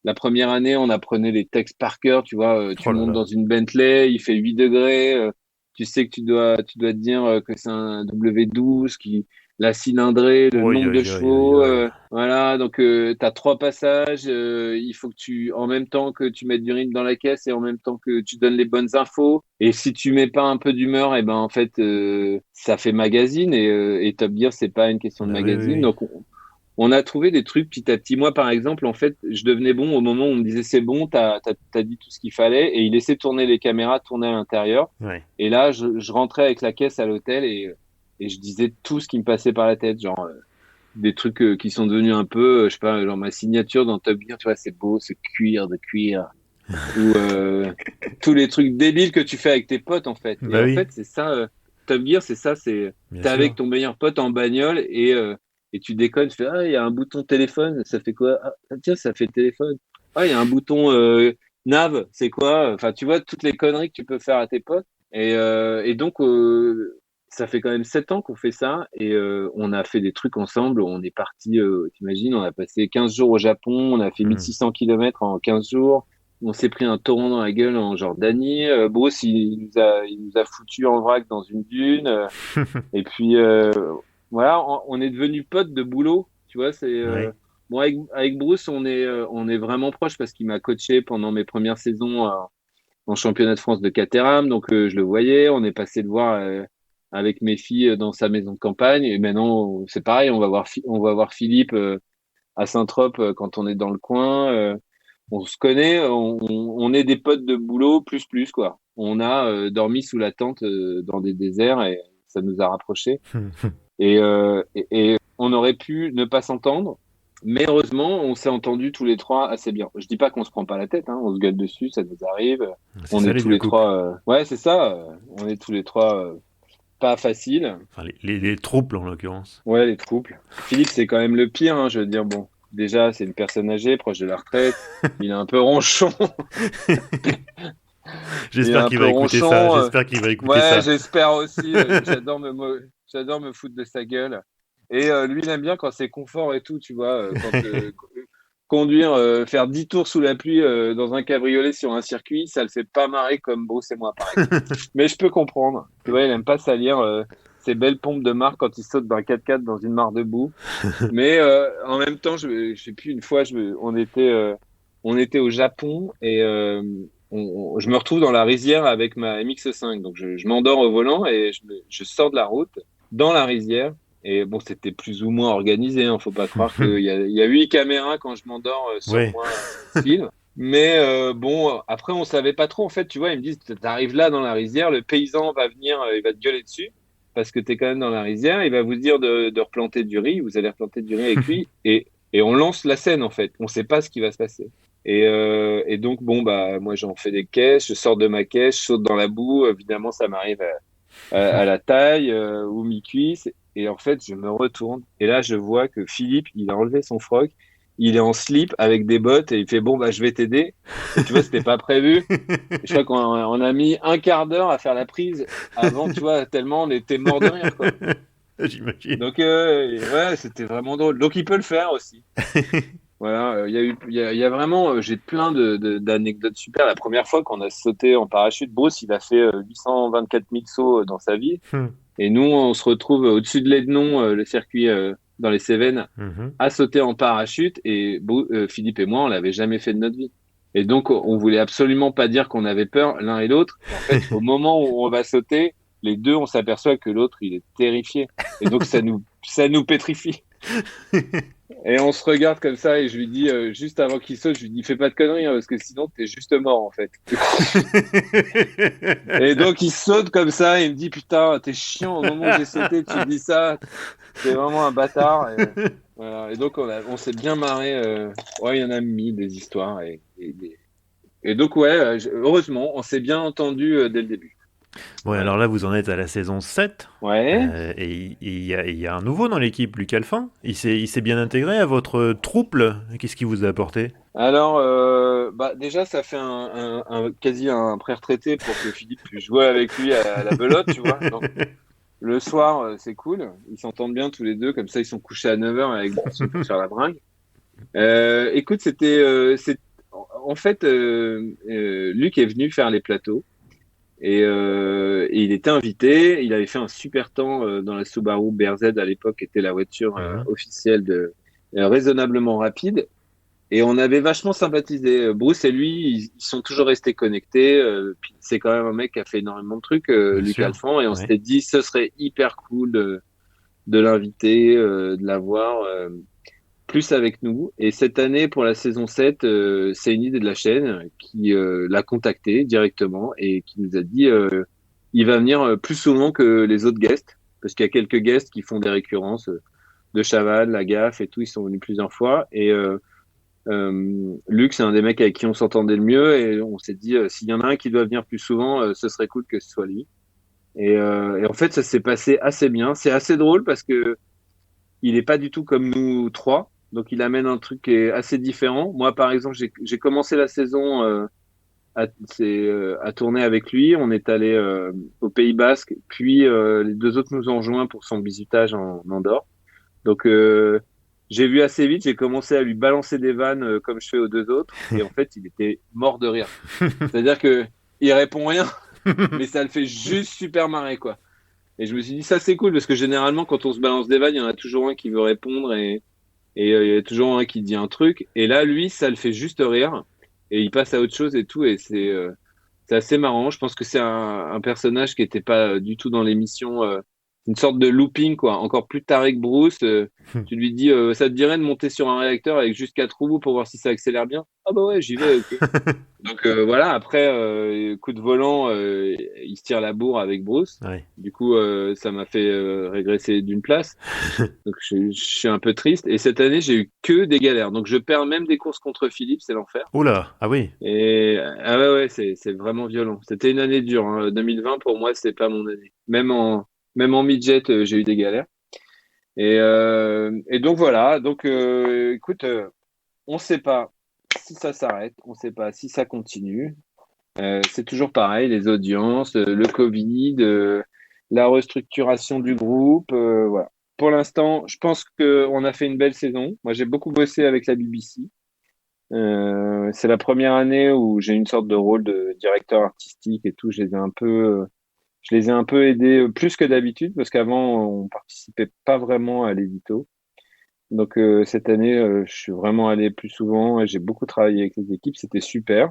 La première année, on apprenait les textes par cœur, tu vois. Tu Oh là montes là. dans une Bentley, il fait 8 degrés. Tu sais que tu dois te dire que c'est un W12, la cylindrée, le Oi, nombre de oi, oi, oi, chevaux. oi. Voilà, donc tu as 3 passages. Il faut que en même temps que tu mettes du rythme dans la caisse et en même temps que tu donnes les bonnes infos. Et si tu mets pas un peu d'humeur, et ben en fait, ça fait magazine et Top Gear, c'est pas une question de Ah oui, oui, magazine. oui. Donc on a trouvé des trucs petit à petit. Moi, par exemple, en fait, je devenais bon au moment où on me disait c'est bon, t'as dit tout ce qu'il fallait et il laissait tourner les caméras, tourner à l'intérieur. Ouais. Et là, je rentrais avec la caisse à l'hôtel et je disais tout ce qui me passait par la tête, genre des trucs qui sont devenus un peu, je sais pas, genre ma signature dans Top Gear, tu vois, c'est beau, ce cuir de cuir, ou tous les trucs débiles que tu fais avec tes potes en fait. Et Bah en oui, fait, c'est ça, Top Gear, c'est ça, c'est bien t'es avec sûr. ton meilleur pote en bagnole et tu déconnes, tu fais ah il y a un bouton téléphone, ça fait quoi? Ah, tiens, ça fait téléphone. Ah il y a un bouton nav, c'est quoi? Enfin tu vois toutes les conneries que tu peux faire à tes potes. Et donc ça fait quand même 7 ans qu'on fait ça et on a fait des trucs ensemble. On est parti, t'imagines, on a passé 15 jours au Japon, on a fait Mhm. 1600 kilomètres en 15 jours. On s'est pris un torrent dans la gueule en Jordanie. Bruce, il nous a foutu en vrac dans une dune. Et puis, voilà, on est devenus potes de boulot. Tu vois, Ouais. bon, avec Bruce, on est vraiment proches parce qu'il m'a coaché pendant mes premières saisons en championnat de France de Caterham. Donc, je le voyais. On est passé le voir avec mes filles dans sa maison de campagne. Et maintenant, c'est pareil. On va voir Philippe à Saint-Trope quand on est dans le coin. On se connaît, on est des potes de boulot plus quoi. On a dormi sous la tente dans des déserts et ça nous a rapprochés. Et on aurait pu ne pas s'entendre, mais heureusement, on s'est entendus tous les trois assez bien. Je dis pas qu'on se prend pas la tête, hein, on se gueule dessus, ça nous arrive. C'est On ça est les tous vieux les couples. trois, ouais, c'est ça. On est tous les trois pas faciles. Enfin, les troubles en l'occurrence. Ouais, les trouples. Philippe, c'est quand même le pire, hein, je veux dire. Bon, déjà, c'est une personne âgée, proche de la retraite. Il est un peu ronchon. Il est J'espère un qu'il peu va écouter ça. ronchon. J'espère qu'il va écouter Ouais, ça. j'espère aussi. J'adore me foutre de sa gueule. Et lui, il aime bien quand c'est confort et tout, tu vois. Quand conduire, faire 10 tours sous la pluie dans un cabriolet sur un circuit, ça le fait pas marrer comme Bruce et moi, par exemple. Mais je peux comprendre. Tu vois, il aime pas salir ses belles pompes de marque quand il saute d'un 4x4 dans une mare de boue. Mais en même temps, je sais plus, une fois, on était au Japon et je me retrouve dans la rizière avec ma MX-5. Donc, je m'endors au volant et je sors de la route dans la rizière. Et bon, c'était plus ou moins organisé. Hein. Faut pas croire qu'il y a 8 caméras quand je m'endors sur Ouais. moi qui filment. Mais bon, après, on savait pas trop. En fait, tu vois, ils me disent, t'arrives là dans la rizière, le paysan va venir, il va te gueuler dessus parce que tu es quand même dans la rizière. Il va vous dire de replanter du riz. Vous allez replanter du riz avec lui. Et on lance la scène, en fait. On ne sait pas ce qui va se passer. Et donc, bon, bah, moi, j'en fais des caisses. Je sors de ma caisse, je saute dans la boue. Évidemment, ça m'arrive à la taille ou mi-cuisse. Et en fait, je me retourne. Et là, je vois que Philippe, il a enlevé son froc. Il est en slip avec des bottes et il fait, bon, bah, je vais t'aider. Et tu vois, c'était pas prévu. Je crois qu'on a mis un quart d'heure à faire la prise avant, tu vois, tellement on était mort de rire, quoi. J'imagine. Donc, ouais, c'était vraiment drôle. Donc, il peut le faire aussi. Voilà, il y a vraiment, j'ai plein d'anecdotes super. La première fois qu'on a sauté en parachute, Bruce, il a fait 824 000 sauts dans sa vie. Et nous, on se retrouve au-dessus de l'Ednon, le circuit dans les Cévennes, Mhm. à sauter en parachute. Et Philippe et moi, on l'avait jamais fait de notre vie. Et donc, on voulait absolument pas dire qu'on avait peur l'un et l'autre. Et en fait, au moment où on va sauter, les deux, on s'aperçoit que l'autre, il est terrifié. Et donc, ça nous pétrifie. Et on se regarde comme ça et je lui dis, juste avant qu'il saute, je lui dis, fais pas de conneries, hein, parce que sinon, t'es juste mort, en fait. Et donc, il saute comme ça et il me dit, putain, t'es chiant, au moment où j'ai sauté, tu dis ça, t'es vraiment un bâtard. Et, voilà. Et donc, on s'est bien marré. Ouais, il y en a mis des histoires. Et donc, ouais, heureusement, on s'est bien entendu dès le début. Bon, Voilà. alors là, vous en êtes à la saison 7. Ouais. Et il y a un nouveau dans l'équipe, Luc Alphin. Il s'est bien intégré à votre trouble. Qu'est-ce qu'il vous a apporté? Alors, bah, déjà, ça fait quasi un pré-retraité pour que Philippe puisse jouer avec lui à la belote, tu vois. Donc, le soir, c'est cool. Ils s'entendent bien tous les deux. Comme ça, ils sont couchés à 9h avec Bruce pour faire la bringue. Écoute, en fait, Luc est venu faire les plateaux et il était invité. Il avait fait un super temps dans la Subaru BRZ à l'époque, qui était la voiture Mhm. officielle raisonnablement rapide. Et on avait vachement sympathisé. Bruce et lui, ils sont toujours restés connectés. Puis c'est quand même un mec qui a fait énormément de trucs, Bien Luc sûr. Alphand. Et on Ouais. s'était dit, ce serait hyper cool de l'inviter, de l'avoir plus avec nous. Et cette année, pour la saison 7, c'est une idée de la chaîne qui l'a contacté directement et qui nous a dit, il va venir plus souvent que les autres guests. Parce qu'il y a quelques guests qui font des récurrences. De Chaval, la gaffe et tout, ils sont venus plusieurs fois. Et Luc, c'est un des mecs avec qui on s'entendait le mieux et on s'est dit s'il y en a un qui doit venir plus souvent, ce serait cool que ce soit lui. Et en fait, ça s'est passé assez bien. C'est assez drôle parce que il est pas du tout comme nous trois, donc il amène un truc qui est assez différent. Moi, par exemple, j'ai commencé la saison à tourner avec lui. On est allé au Pays Basque, puis les deux autres nous ont rejoints pour son bisutage en Andorre. Donc, j'ai vu assez vite, j'ai commencé à lui balancer des vannes comme je fais aux deux autres, et en fait, il était mort de rire. C'est-à-dire que il répond rien, mais ça le fait juste super marrer, quoi. Et je me suis dit, ça c'est cool, parce que généralement, quand on se balance des vannes, il y en a toujours un qui veut répondre, et il y a toujours un qui dit un truc. Et là, lui, ça le fait juste rire, et il passe à autre chose et tout, et c'est assez marrant. Je pense que c'est un personnage qui était pas du tout dans l'émission, une sorte de looping, quoi. Encore plus taré que Bruce. Tu lui dis, ça te dirait de monter sur un réacteur avec juste 4 roues pour voir si ça accélère bien? Ah bah ouais, j'y vais, ok. Donc voilà, après, coup de volant, il se tire la bourre avec Bruce. Ouais. Du coup, ça m'a fait régresser d'une place. Donc je suis un peu triste. Et cette année, j'ai eu que des galères. Donc je perds même des courses contre Philippe, c'est l'enfer. Oh là, ah oui. Et ah ouais, ouais, c'est vraiment violent. C'était une année dure, hein. 2020 pour moi, c'est pas mon année. Même en midget, j'ai eu des galères. Et donc voilà. Donc écoute, on sait pas si ça s'arrête, on sait pas si ça continue. C'est toujours pareil, les audiences, le Covid, la restructuration du groupe, voilà. Pour l'instant, je pense qu'on a fait une belle saison. Moi, j'ai beaucoup bossé avec la BBC. C'est la première année où j'ai une sorte de rôle de directeur artistique et tout. Je les ai un peu aidés plus que d'habitude parce qu'avant on participait pas vraiment à l'édito. Donc cette année, je suis vraiment allé plus souvent et j'ai beaucoup travaillé avec les équipes. C'était super.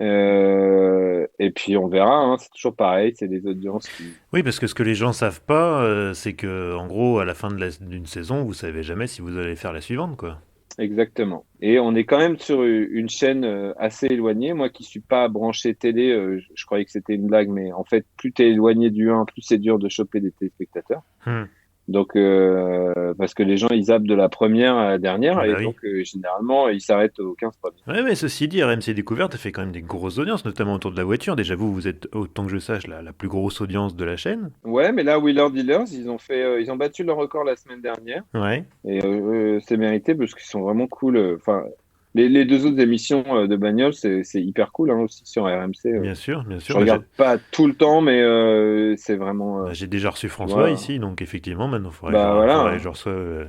Et puis on verra, hein, c'est toujours pareil, c'est des audiences qui. Oui, parce que ce que les gens savent pas, c'est que, en gros, à la fin d'une saison, vous savez jamais si vous allez faire la suivante, quoi. Exactement. Et on est quand même sur une chaîne assez éloignée. Moi qui suis pas branché télé, je croyais que c'était une blague, mais en fait, plus t'es éloigné du 1, plus c'est dur de choper des téléspectateurs. Hmm. Donc, parce que les gens, ils zappent de la première à la dernière, Ah et bah oui. donc, généralement, ils s'arrêtent aux 15 premiers. Ouais, mais ceci dit, RMC Découverte a fait quand même des grosses audiences, notamment autour de la voiture. Déjà, vous êtes, autant que je sache, la plus grosse audience de la chaîne. Ouais, mais là, Wheeler Dealers, ils ont battu leur record la semaine dernière, Ouais, et c'est mérité parce qu'ils sont vraiment cool. Enfin, les deux autres émissions de bagnole, c'est hyper cool, hein, aussi sur RMC. bien sûr, bien Je sûr. regarde pas tout le temps, mais c'est vraiment. J'ai déjà reçu François Voilà. ici, donc effectivement, maintenant, Bah faudrait que voilà. je reçoive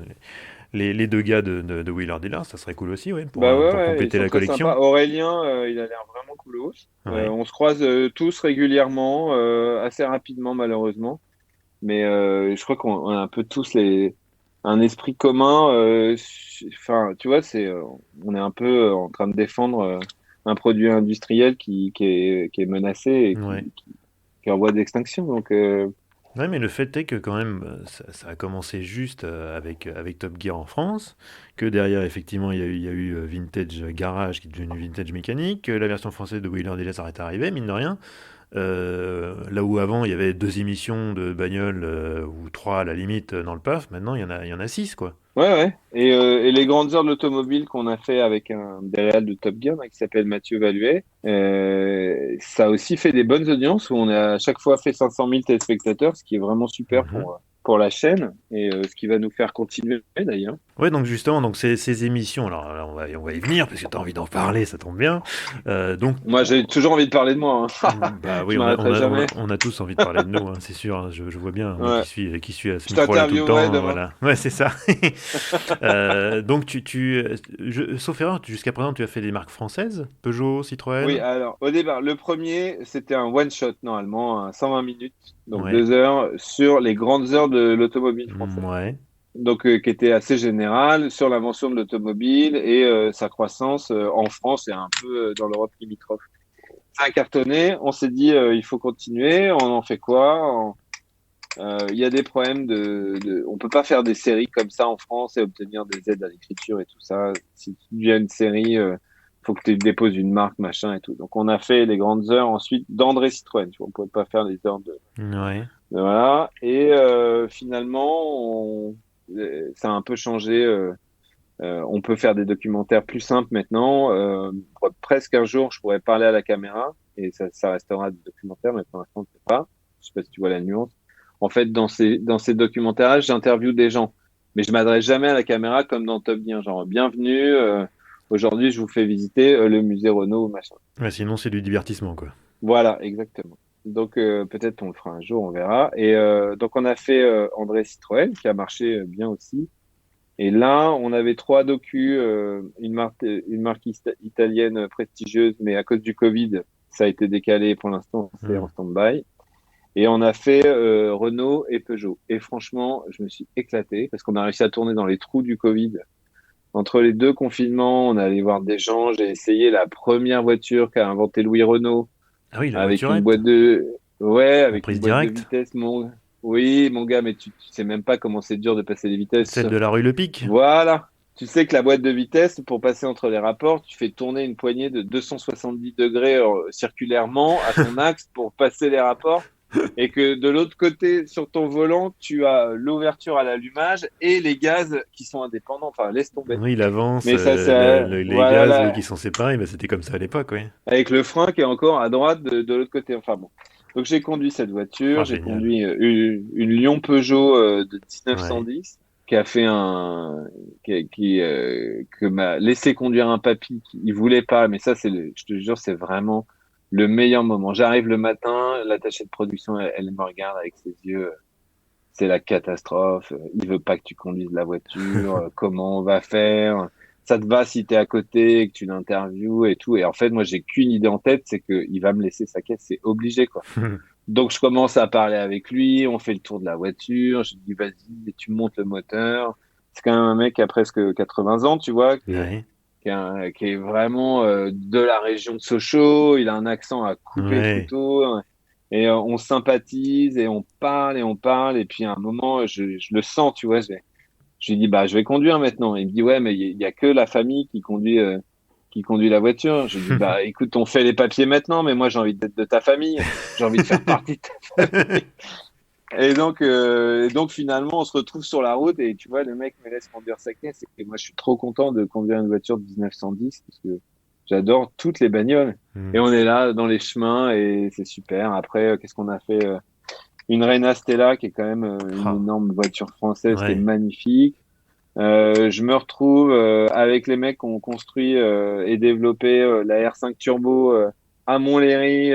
les deux gars de Wheeler Dealer. Ça serait cool aussi, ouais, Bah ouais, pour ouais, ils compléter sont la très collection. sympas. Aurélien, il a l'air vraiment coolos. Ouais. On se croise tous régulièrement, assez rapidement malheureusement. Mais je crois qu'on a un peu tous un esprit commun. Enfin, tu vois, on est un peu en train de défendre un produit industriel qui est menacé et Ouais. qui est en voie d'extinction. Donc, Ouais, mais le fait est que quand même, ça a commencé juste avec Top Gear en France, que derrière, effectivement, il y a eu Vintage Garage qui est devenu Vintage Mécanique, que la version française de Wheeler Dealer s'arrête arrivé, mine de rien. Là où avant, il y avait 2 émissions de bagnole, ou 3 à la limite dans le PAF, maintenant, il y en a 6, quoi. ouais, ouais. Et les grandes heures de l'automobile qu'on a fait avec un des réals de Top Gun qui s'appelle Mathieu Valuet, ça a aussi fait des bonnes audiences où on a à chaque fois fait 500 000 téléspectateurs, ce qui est vraiment super Mhm. pour la chaîne et ce qui va nous faire continuer d'ailleurs. Ouais, donc justement, donc ces émissions, alors là, on va y venir, parce que tu as envie d'en parler, ça tombe bien. Donc, Moi, j'ai toujours envie de parler de moi, hein. bah oui, Je on a, on m'arrêterai a, on a, jamais. on a tous envie de parler de nous, hein, c'est sûr, hein, je vois bien, moi Ouais. qui suis à ce Je micro-là tout le t'interviewerai temps, demain. voilà. Ouais, c'est ça. Donc, sauf erreur, jusqu'à présent, tu as fait des marques françaises, Peugeot, Oui, Citroën. alors, au départ, le premier, c'était un one-shot normalement, un 120 minutes, donc Ouais. 2 heures, sur les grandes heures de l'automobile française. Ouais. Donc qui était assez général sur l'invention de l'automobile et sa croissance en France et un peu dans l'Europe limitrophe. Ça a cartonné, on s'est dit il faut continuer, on en fait quoi? Il y a des problèmes on peut pas faire des séries comme ça en France et obtenir des aides à l'écriture et tout ça. Si tu deviens une série, faut que tu déposes une marque, machin et tout. Donc on a fait les grandes heures ensuite d'André Citroën. Tu vois, on pouvait pas faire les heures Ouais. voilà. Et finalement, ça a un peu changé. On peut faire des documentaires plus simples maintenant. Presque un jour, je pourrais parler à la caméra et ça restera des documentaires, mais pour l'instant, je sais pas. Je sais pas si tu vois la nuance. En fait, dans ces documentaires, j'interviewe des gens, mais je m'adresse jamais à la caméra comme dans Top Gear, genre bienvenue. Aujourd'hui, je vous fais visiter le musée Renault, machin. Ouais, sinon, c'est du divertissement, quoi. Voilà, exactement. Donc peut-être on le fera un jour, on verra. Et donc on a fait André Citroën qui a marché bien aussi. Et là, on avait 3 docus, une marque italienne prestigieuse, mais à cause du Covid, ça a été décalé. Pour l'instant, c'est Hmm. en stand-by. Et on a fait Renault et Peugeot. Et franchement, je me suis éclaté parce qu'on a réussi à tourner dans les trous du Covid. Entre les 2 confinements, on est allé voir des gens. J'ai essayé la première voiture qu'a inventé Louis Renault Ah oui, la avec une voiturette, boîte de, ouais, en avec une prise boîte de directe, vitesse. Oui, mon gars, mais tu sais même pas comment c'est dur de passer les vitesses. celle de la rue Le Pic. Voilà. Tu sais que la boîte de vitesse, pour passer entre les rapports, tu fais tourner une poignée de 270 degrés circulairement à ton axe pour passer les rapports. Et que de l'autre côté, sur ton volant, tu as l'ouverture à l'allumage et les gaz qui sont indépendants. Enfin, laisse tomber. Oui, l'avance, Mais ça, les voilà, gaz, oui, qui sont séparés, bah, c'était comme ça à l'époque, oui. avec le frein qui est encore à droite de l'autre côté. Enfin bon. Donc j'ai conduit cette voiture, Ah, j'ai génial. conduit une Lion Peugeot de Ouais. 1910 qui a fait que m'a laissé conduire un papy qui il voulait pas, mais ça je te jure, c'est vraiment le meilleur moment. J'arrive le matin, l'attachée de production, elle me regarde avec ses yeux, c'est la catastrophe. Il veut pas que tu conduises la voiture. Comment on va faire? Ça te va si t'es à côté, que tu l'interviews et tout. Et en fait, moi, j'ai qu'une idée en tête, c'est qu'il va me laisser sa caisse. C'est obligé, quoi. Donc, je commence à parler avec lui. On fait le tour de la voiture. Je lui dis, vas-y, tu montes le moteur. C'est quand même un mec qui a presque 80 ans, tu vois, Ouais. qui est vraiment de la région de Sochaux. Il a un accent à couper le Ouais. couteau. Et on sympathise et on parle et on parle. Et puis à un moment, je le sens, tu vois. Je lui dis, bah, je vais conduire maintenant. Il me dit, ouais, mais il y a que la famille qui conduit la voiture. Je lui dis, bah, écoute, on fait les papiers maintenant, mais moi, j'ai envie d'être de ta famille. J'ai envie de faire partie de ta famille. Et donc finalement, on se retrouve sur la route et tu vois, le mec me laisse conduire sa caisse. Et moi, je suis trop content de conduire une voiture de 1910 parce que j'adore toutes les bagnoles. Et Hmm. on est là dans les chemins et c'est super. Après, qu'est-ce qu'on a fait? Une Reina Stella qui est quand même une Ah, énorme voiture française qui est ouais. magnifique. Je me retrouve avec les mecs qui ont construit et développé la R5 Turbo à Montlhéry,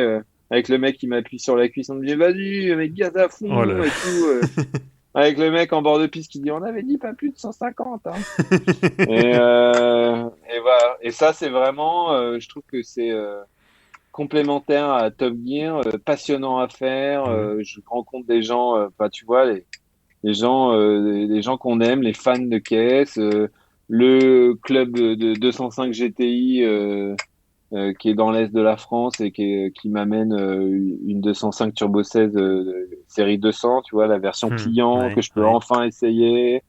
avec le mec qui m'appuie sur la cuisse, on me dit vas-y, mec, gaz à Oh là fond là. et tout. Avec le mec en bord de piste qui dit on avait dit pas plus de 150. Hein. Et voilà. Et ça, c'est vraiment, je trouve que c'est complémentaire à Top Gear, passionnant à faire. Hmm. Je rencontre des gens, bah, tu vois, les gens qu'on aime, les fans de caisse, le club de 205 GTI qui est dans l'est de la France et qui m'amène une 205 Turbo 16 série 200, tu vois, la version client que Ouais, je peux ouais. enfin essayer.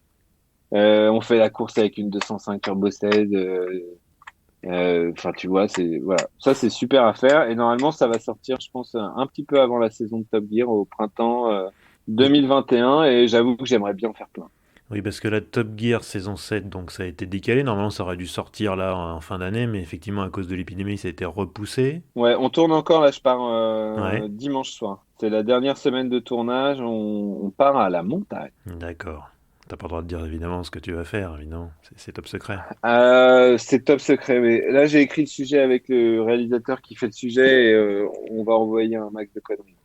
On fait la course avec une 205 Turbo 16. Enfin, tu vois, voilà, ça c'est super à faire. Et normalement, ça va sortir, je pense, un petit peu avant la saison de Top Gear au printemps Oui. 2021. Et j'avoue que j'aimerais bien en faire plein. Oui, parce que la Top Gear saison 7, donc ça a été décalé. Normalement, ça aurait dû sortir là en fin d'année, mais effectivement, à cause de l'épidémie, ça a été repoussé. Ouais, on tourne encore. Là, je pars Ouais, dimanche soir. C'est la dernière semaine de tournage. On part à la montagne. d'accord. T'as pas le droit de dire évidemment ce que tu vas faire, évidemment. C'est top secret. C'est top secret. Mais là, j'ai écrit le sujet avec le réalisateur qui fait le sujet et on va envoyer un max de conneries.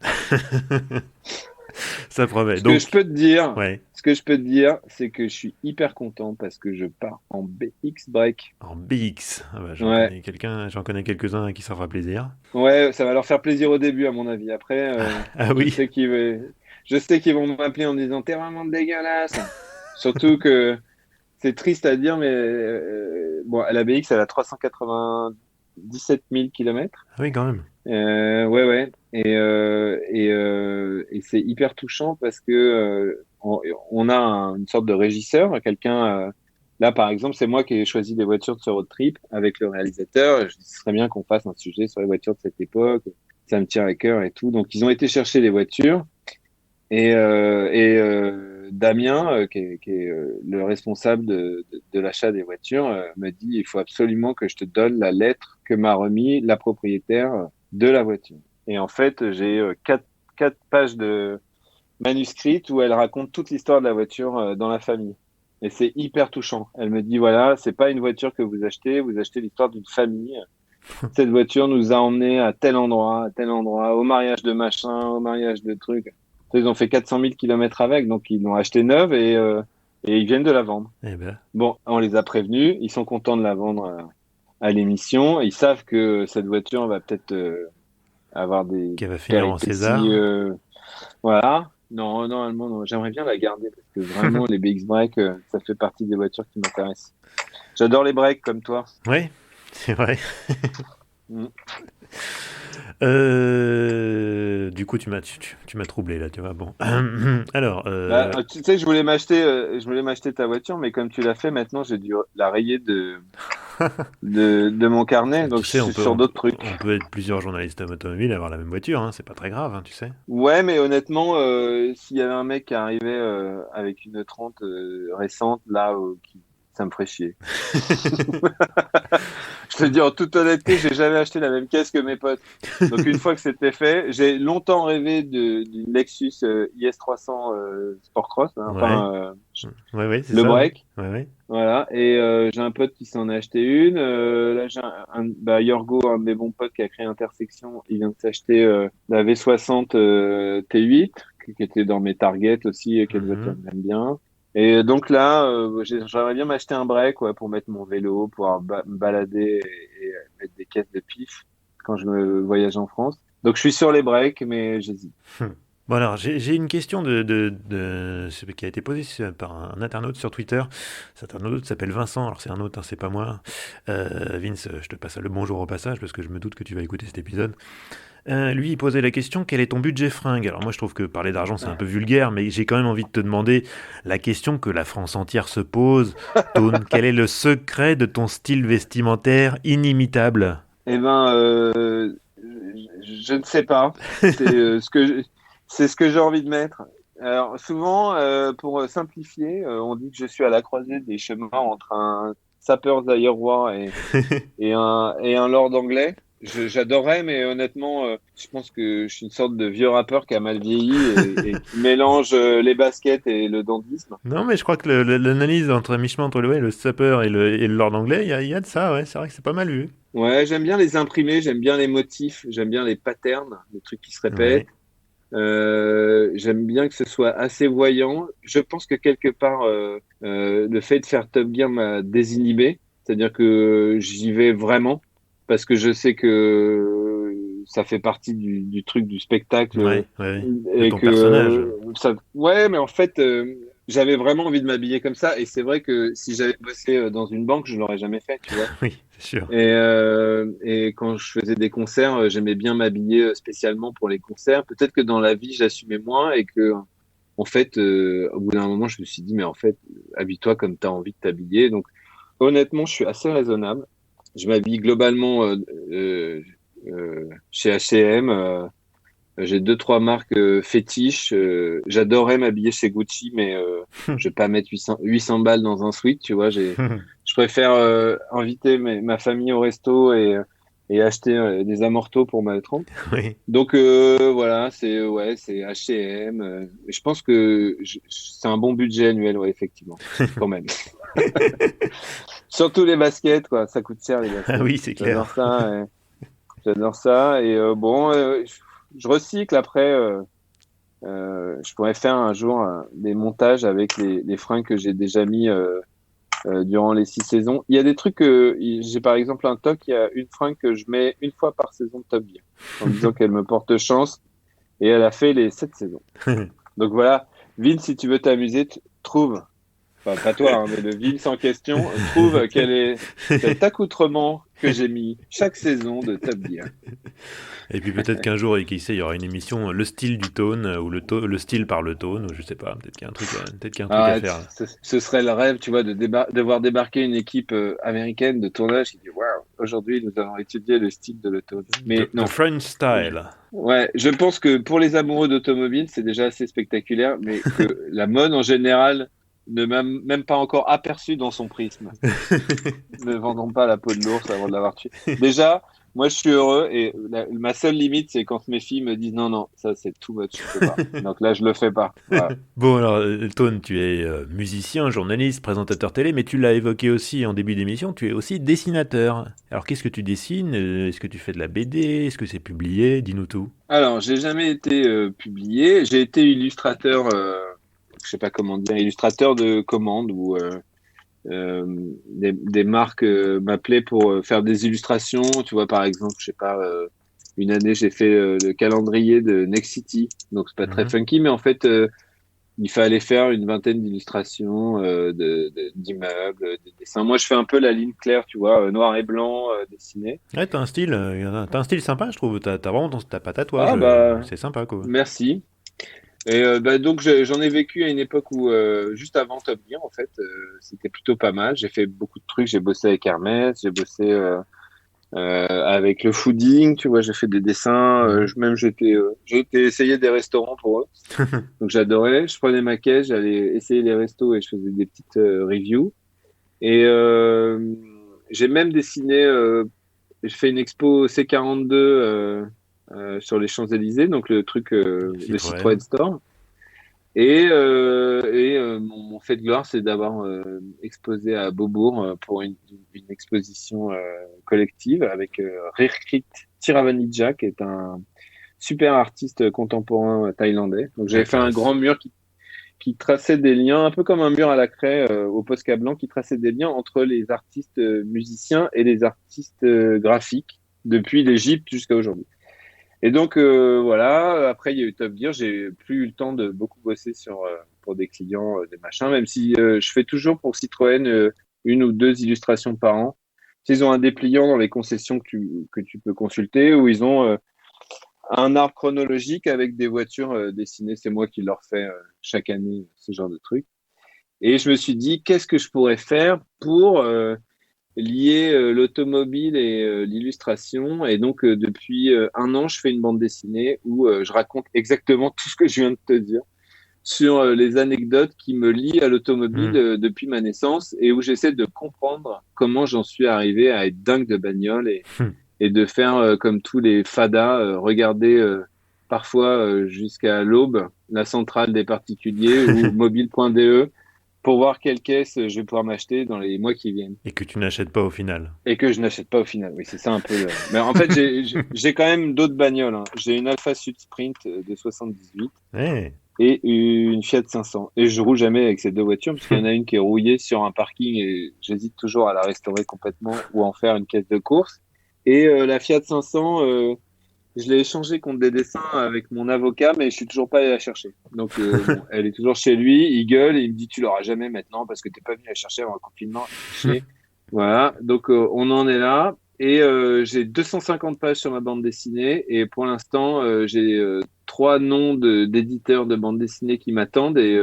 Ça promet. Ce que je Donc, peux te dire, ouais, ce que je peux te dire, c'est que je suis hyper content parce que je pars en BX Break. en BX. Ah bah, Ouais, j'en connais quelques-uns à qui ça fera plaisir. ouais, ça va leur faire plaisir au début, à mon avis. Après, Ah je oui, sais je sais qu'ils vont m'appeler en me disant t'es vraiment dégueulasse. Surtout que c'est triste à dire, mais bon, la BX, elle a 397 000 kilomètres. ah oui, quand même. Ouais, ouais. Et c'est hyper touchant parce que on a une sorte de régisseur, quelqu'un. Là, par exemple, c'est moi qui ai choisi des voitures de ce road trip avec le réalisateur. Je dis, ce serait bien qu'on fasse un sujet sur les voitures de cette époque. Ça me tient à cœur et tout. Donc, ils ont été chercher les voitures. Damien, qui est le responsable de l'achat des voitures, me dit, il faut absolument que je te donne la lettre que m'a remis la propriétaire de la voiture. Et en fait, j'ai quatre pages de manuscrites où elle raconte toute l'histoire de la voiture dans la famille. Et c'est hyper touchant. Elle me dit, voilà, c'est pas une voiture que vous achetez l'histoire d'une famille. Cette voiture nous a emmenés à tel endroit, au mariage de machin, au mariage de trucs. Ils ont fait 400 000 kilomètres avec, donc ils l'ont acheté neuve et ils viennent de la vendre. Eh ben, Bon, on les a prévenus, ils sont contents de la vendre à l'émission. Ils savent que cette voiture va peut-être avoir des qu'elle va finir en péripéties. César. Voilà. Non, normalement, non. J'aimerais bien la garder parce que vraiment, les BX Break, ça fait partie des voitures qui m'intéressent. J'adore les breaks comme toi. Ouais, c'est vrai. Mm. Du coup, tu m'as troublé là, tu vois. Bon, alors, Bah, tu sais, je voulais m'acheter ta voiture, mais comme tu l'as fait, maintenant, j'ai dû la rayer de mon carnet, tu donc je sais, suis sur d'autres trucs. on peut être plusieurs journalistes automobiles et avoir la même voiture, hein, c'est pas très grave, hein, tu sais. Ouais, mais honnêtement, s'il y avait un mec qui arrivait avec une 30 récente, là, ça me ferait chier. Je te dis en toute honnêteté, j'ai jamais acheté la même caisse que mes potes. Donc une fois que c'était fait, j'ai longtemps rêvé d'une Lexus IS 300 Sport Cross, hein, Ouais, enfin ouais, ouais, c'est le ça, ouais. break. Ouais, ouais. Voilà, et j'ai un pote qui s'en a acheté une. Là, j'ai bah, Yorgo, un de mes bons potes qui a créé Intersection, il vient de s'acheter la V60 T8, qui était dans mes targets aussi, et quelle voiture Mhm. j'aime bien. Et donc là, j'aimerais bien m'acheter un break, ouais, pour mettre mon vélo, pouvoir me balader et mettre des caisses de pif quand je me voyage en France. Donc je suis sur les breaks, mais j'hésite. Bon alors, j'ai une question qui a été posée par un internaute sur Twitter. Cet internaute s'appelle Vincent, alors c'est un autre, hein, c'est pas moi. Vince, je te passe le bonjour au passage parce que je me doute que tu vas écouter cet épisode. Lui, il posait la question, quel est ton budget fringue? Alors moi, je trouve que parler d'argent, c'est un peu vulgaire, mais j'ai quand même envie de te demander la question que la France entière se pose. Toon, quel est le secret de ton style vestimentaire inimitable? Eh ben, je ne sais pas. C'est ce que j'ai envie de mettre. Alors, souvent, pour simplifier, on dit que je suis à la croisée des chemins entre un sapeur zaïrois et un lord anglais. J'adorerais, mais honnêtement, je pense que je suis une sorte de vieux rappeur qui a mal vieilli et qui mélange les baskets et le dandysme. Non, mais je crois que l'analyse entre mi-chemin entre le sapeur et le lord anglais, il y a de ça, ouais, c'est vrai que c'est pas mal vu. Ouais, j'aime bien les imprimés, j'aime bien les motifs, j'aime bien les patterns, les trucs qui se répètent. Ouais. J'aime bien que ce soit assez voyant. Je pense que quelque part, le fait de faire Top Gear m'a désinhibé, c'est-à-dire que j'y vais vraiment parce que je sais que ça fait partie du truc du spectacle Ouais. De et ton que personnage. ouais, mais en fait, j'avais vraiment envie de m'habiller comme ça et c'est vrai que si j'avais bossé dans une banque, je l'aurais jamais fait, tu vois. Oui, c'est sûr. Et quand je faisais des concerts, j'aimais bien m'habiller spécialement pour les concerts. Peut-être que dans la vie, j'assumais moins et que, en fait, au bout d'un moment, je me suis dit, mais en fait, habille-toi comme tu as envie de t'habiller. Donc, honnêtement, je suis assez raisonnable. Je m'habille globalement chez H&M. J'ai deux, trois marques fétiches. J'adorais m'habiller chez Gucci, mais je vais pas mettre 800 balles dans un sweat, tu vois. Je préfère inviter ma famille au resto et acheter des amortos pour ma trompe. Oui. Donc voilà, c'est H&M. Je pense que c'est un bon budget annuel, ouais, effectivement, quand même. Surtout les baskets, quoi. Ça coûte cher les Ah baskets. oui, c'est J'adore clair. ça. J'adore ça. Et bon, je recycle après. Je pourrais faire un jour des montages avec les fringues que j'ai déjà mis durant les 6 saisons. Il y a des trucs que j'ai par exemple un toc, il y a une fringue que je mets une fois par saison de Top Gear en disant qu'elle me porte chance et elle a fait les 7 saisons. Donc voilà, Vince, si tu veux t'amuser, trouve, enfin pas toi, hein, mais le Vince en question, trouve quel est cet accoutrement que j'ai mis chaque saison de Top Gear. Et puis peut-être qu'un jour, et qui sait, il y aura une émission, le style du tone, ou le style par le tone, ou je sais pas, peut-être qu'il y a un truc, peut-être qu'il y a un truc à Ah, faire là. ce serait le rêve, tu vois, de voir débarquer une équipe américaine de tournage qui dit, waouh, aujourd'hui nous allons étudier le style de l'auto. Mais The non. French style. Ouais, je pense que pour les amoureux d'automobile, c'est déjà assez spectaculaire, mais que la mode en général ne m'a même pas encore aperçu dans son prisme. Ne vendons pas la peau de l'ours avant de l'avoir tué. Déjà, moi je suis heureux et ma seule limite, c'est quand mes filles me disent non, non, ça c'est too much, je peux pas. Donc là, je le fais pas. Voilà. Bon, alors, Tone, tu es musicien, journaliste, présentateur télé, mais tu l'as évoqué aussi en début d'émission, tu es aussi dessinateur. Alors, qu'est-ce que tu dessines? Est-ce que tu fais de la BD? Est-ce que c'est publié? Dis-nous tout. Alors, j'ai jamais été publié. J'ai été illustrateur, je sais pas comment dire, illustrateur de commande où des marques m'appelaient pour faire des illustrations. Tu vois, par exemple, je sais pas, une année j'ai fait le calendrier de Next City, donc c'est pas très Mhm. funky, mais en fait, il fallait faire une vingtaine d'illustrations d'immeubles, de dessins. Moi, je fais un peu la ligne claire, tu vois, noir et blanc dessiné. Ouais, t'as un style sympa, je trouve. T'as vraiment ta patte à toi, Ah bah, c'est sympa, quoi. merci. Et bah, donc j'en ai vécu à une époque où juste avant Top Gear en fait c'était plutôt pas mal. J'ai fait beaucoup de trucs. J'ai bossé avec Hermès, j'ai bossé avec le fooding, tu vois. J'ai fait des dessins. Mhm. Même j'ai été essayer des restaurants pour eux. Donc j'adorais. Je prenais ma caisse, j'allais essayer les restos et je faisais des petites reviews. Et j'ai même dessiné. J'ai fait une expo C42 sur les Champs-Élysées, donc le truc le Citroën Citroën. Store. Mon fait de gloire, c'est d'avoir exposé à Beaubourg pour une exposition collective avec Rirkrit Tiravanija, qui est un super artiste contemporain thaïlandais. Donc La j'avais fait un classe. grand mur qui traçait des liens, un peu comme un mur à la craie au Posca blanc, qui traçait des liens entre les artistes musiciens et les artistes graphiques depuis l'Égypte jusqu'à aujourd'hui. Et donc voilà, après il y a eu Top Gear, j'ai plus eu le temps de beaucoup bosser pour des clients, des machins, même si je fais toujours pour Citroën une ou deux illustrations par an. Ils ont un dépliant dans les concessions que tu peux consulter où ils ont un arbre chronologique avec des voitures dessinées. C'est moi qui leur fais chaque année ce genre de truc. Et je me suis dit, qu'est-ce que je pourrais faire pour lier l'automobile et l'illustration. Et donc, depuis un an, je fais une bande dessinée où je raconte exactement tout ce que je viens de te dire sur les anecdotes qui me lient à l'automobile Hmm. depuis ma naissance et où j'essaie de comprendre comment j'en suis arrivé à être dingue de bagnole et de faire comme tous les fadas, regarder parfois jusqu'à l'aube la centrale des particuliers ou mobile.de pour voir quelle caisse je vais pouvoir m'acheter dans les mois qui viennent. Et que tu n'achètes pas au final. Et que je n'achète pas au final. Oui, c'est ça un peu. Mais en fait, j'ai quand même d'autres bagnoles, hein. J'ai une Alfa Sud Sprint de 78 Eh. et une Fiat 500. Et je roule jamais avec ces deux voitures parce qu'il y en a une qui est rouillée sur un parking et j'hésite toujours à la restaurer complètement ou en faire une caisse de course. Et la Fiat 500, Je l'ai échangé contre des dessins avec mon avocat, mais je suis toujours pas allé la chercher. Donc, bon, elle est toujours chez lui. Il gueule et il me dit, tu l'auras jamais maintenant parce que t'es pas venu la chercher avant le confinement. Chier. Voilà. Donc, on en est là. Et j'ai 250 pages sur ma bande dessinée. Et pour l'instant, j'ai 3 noms d'éditeurs de bande dessinée qui m'attendent. Et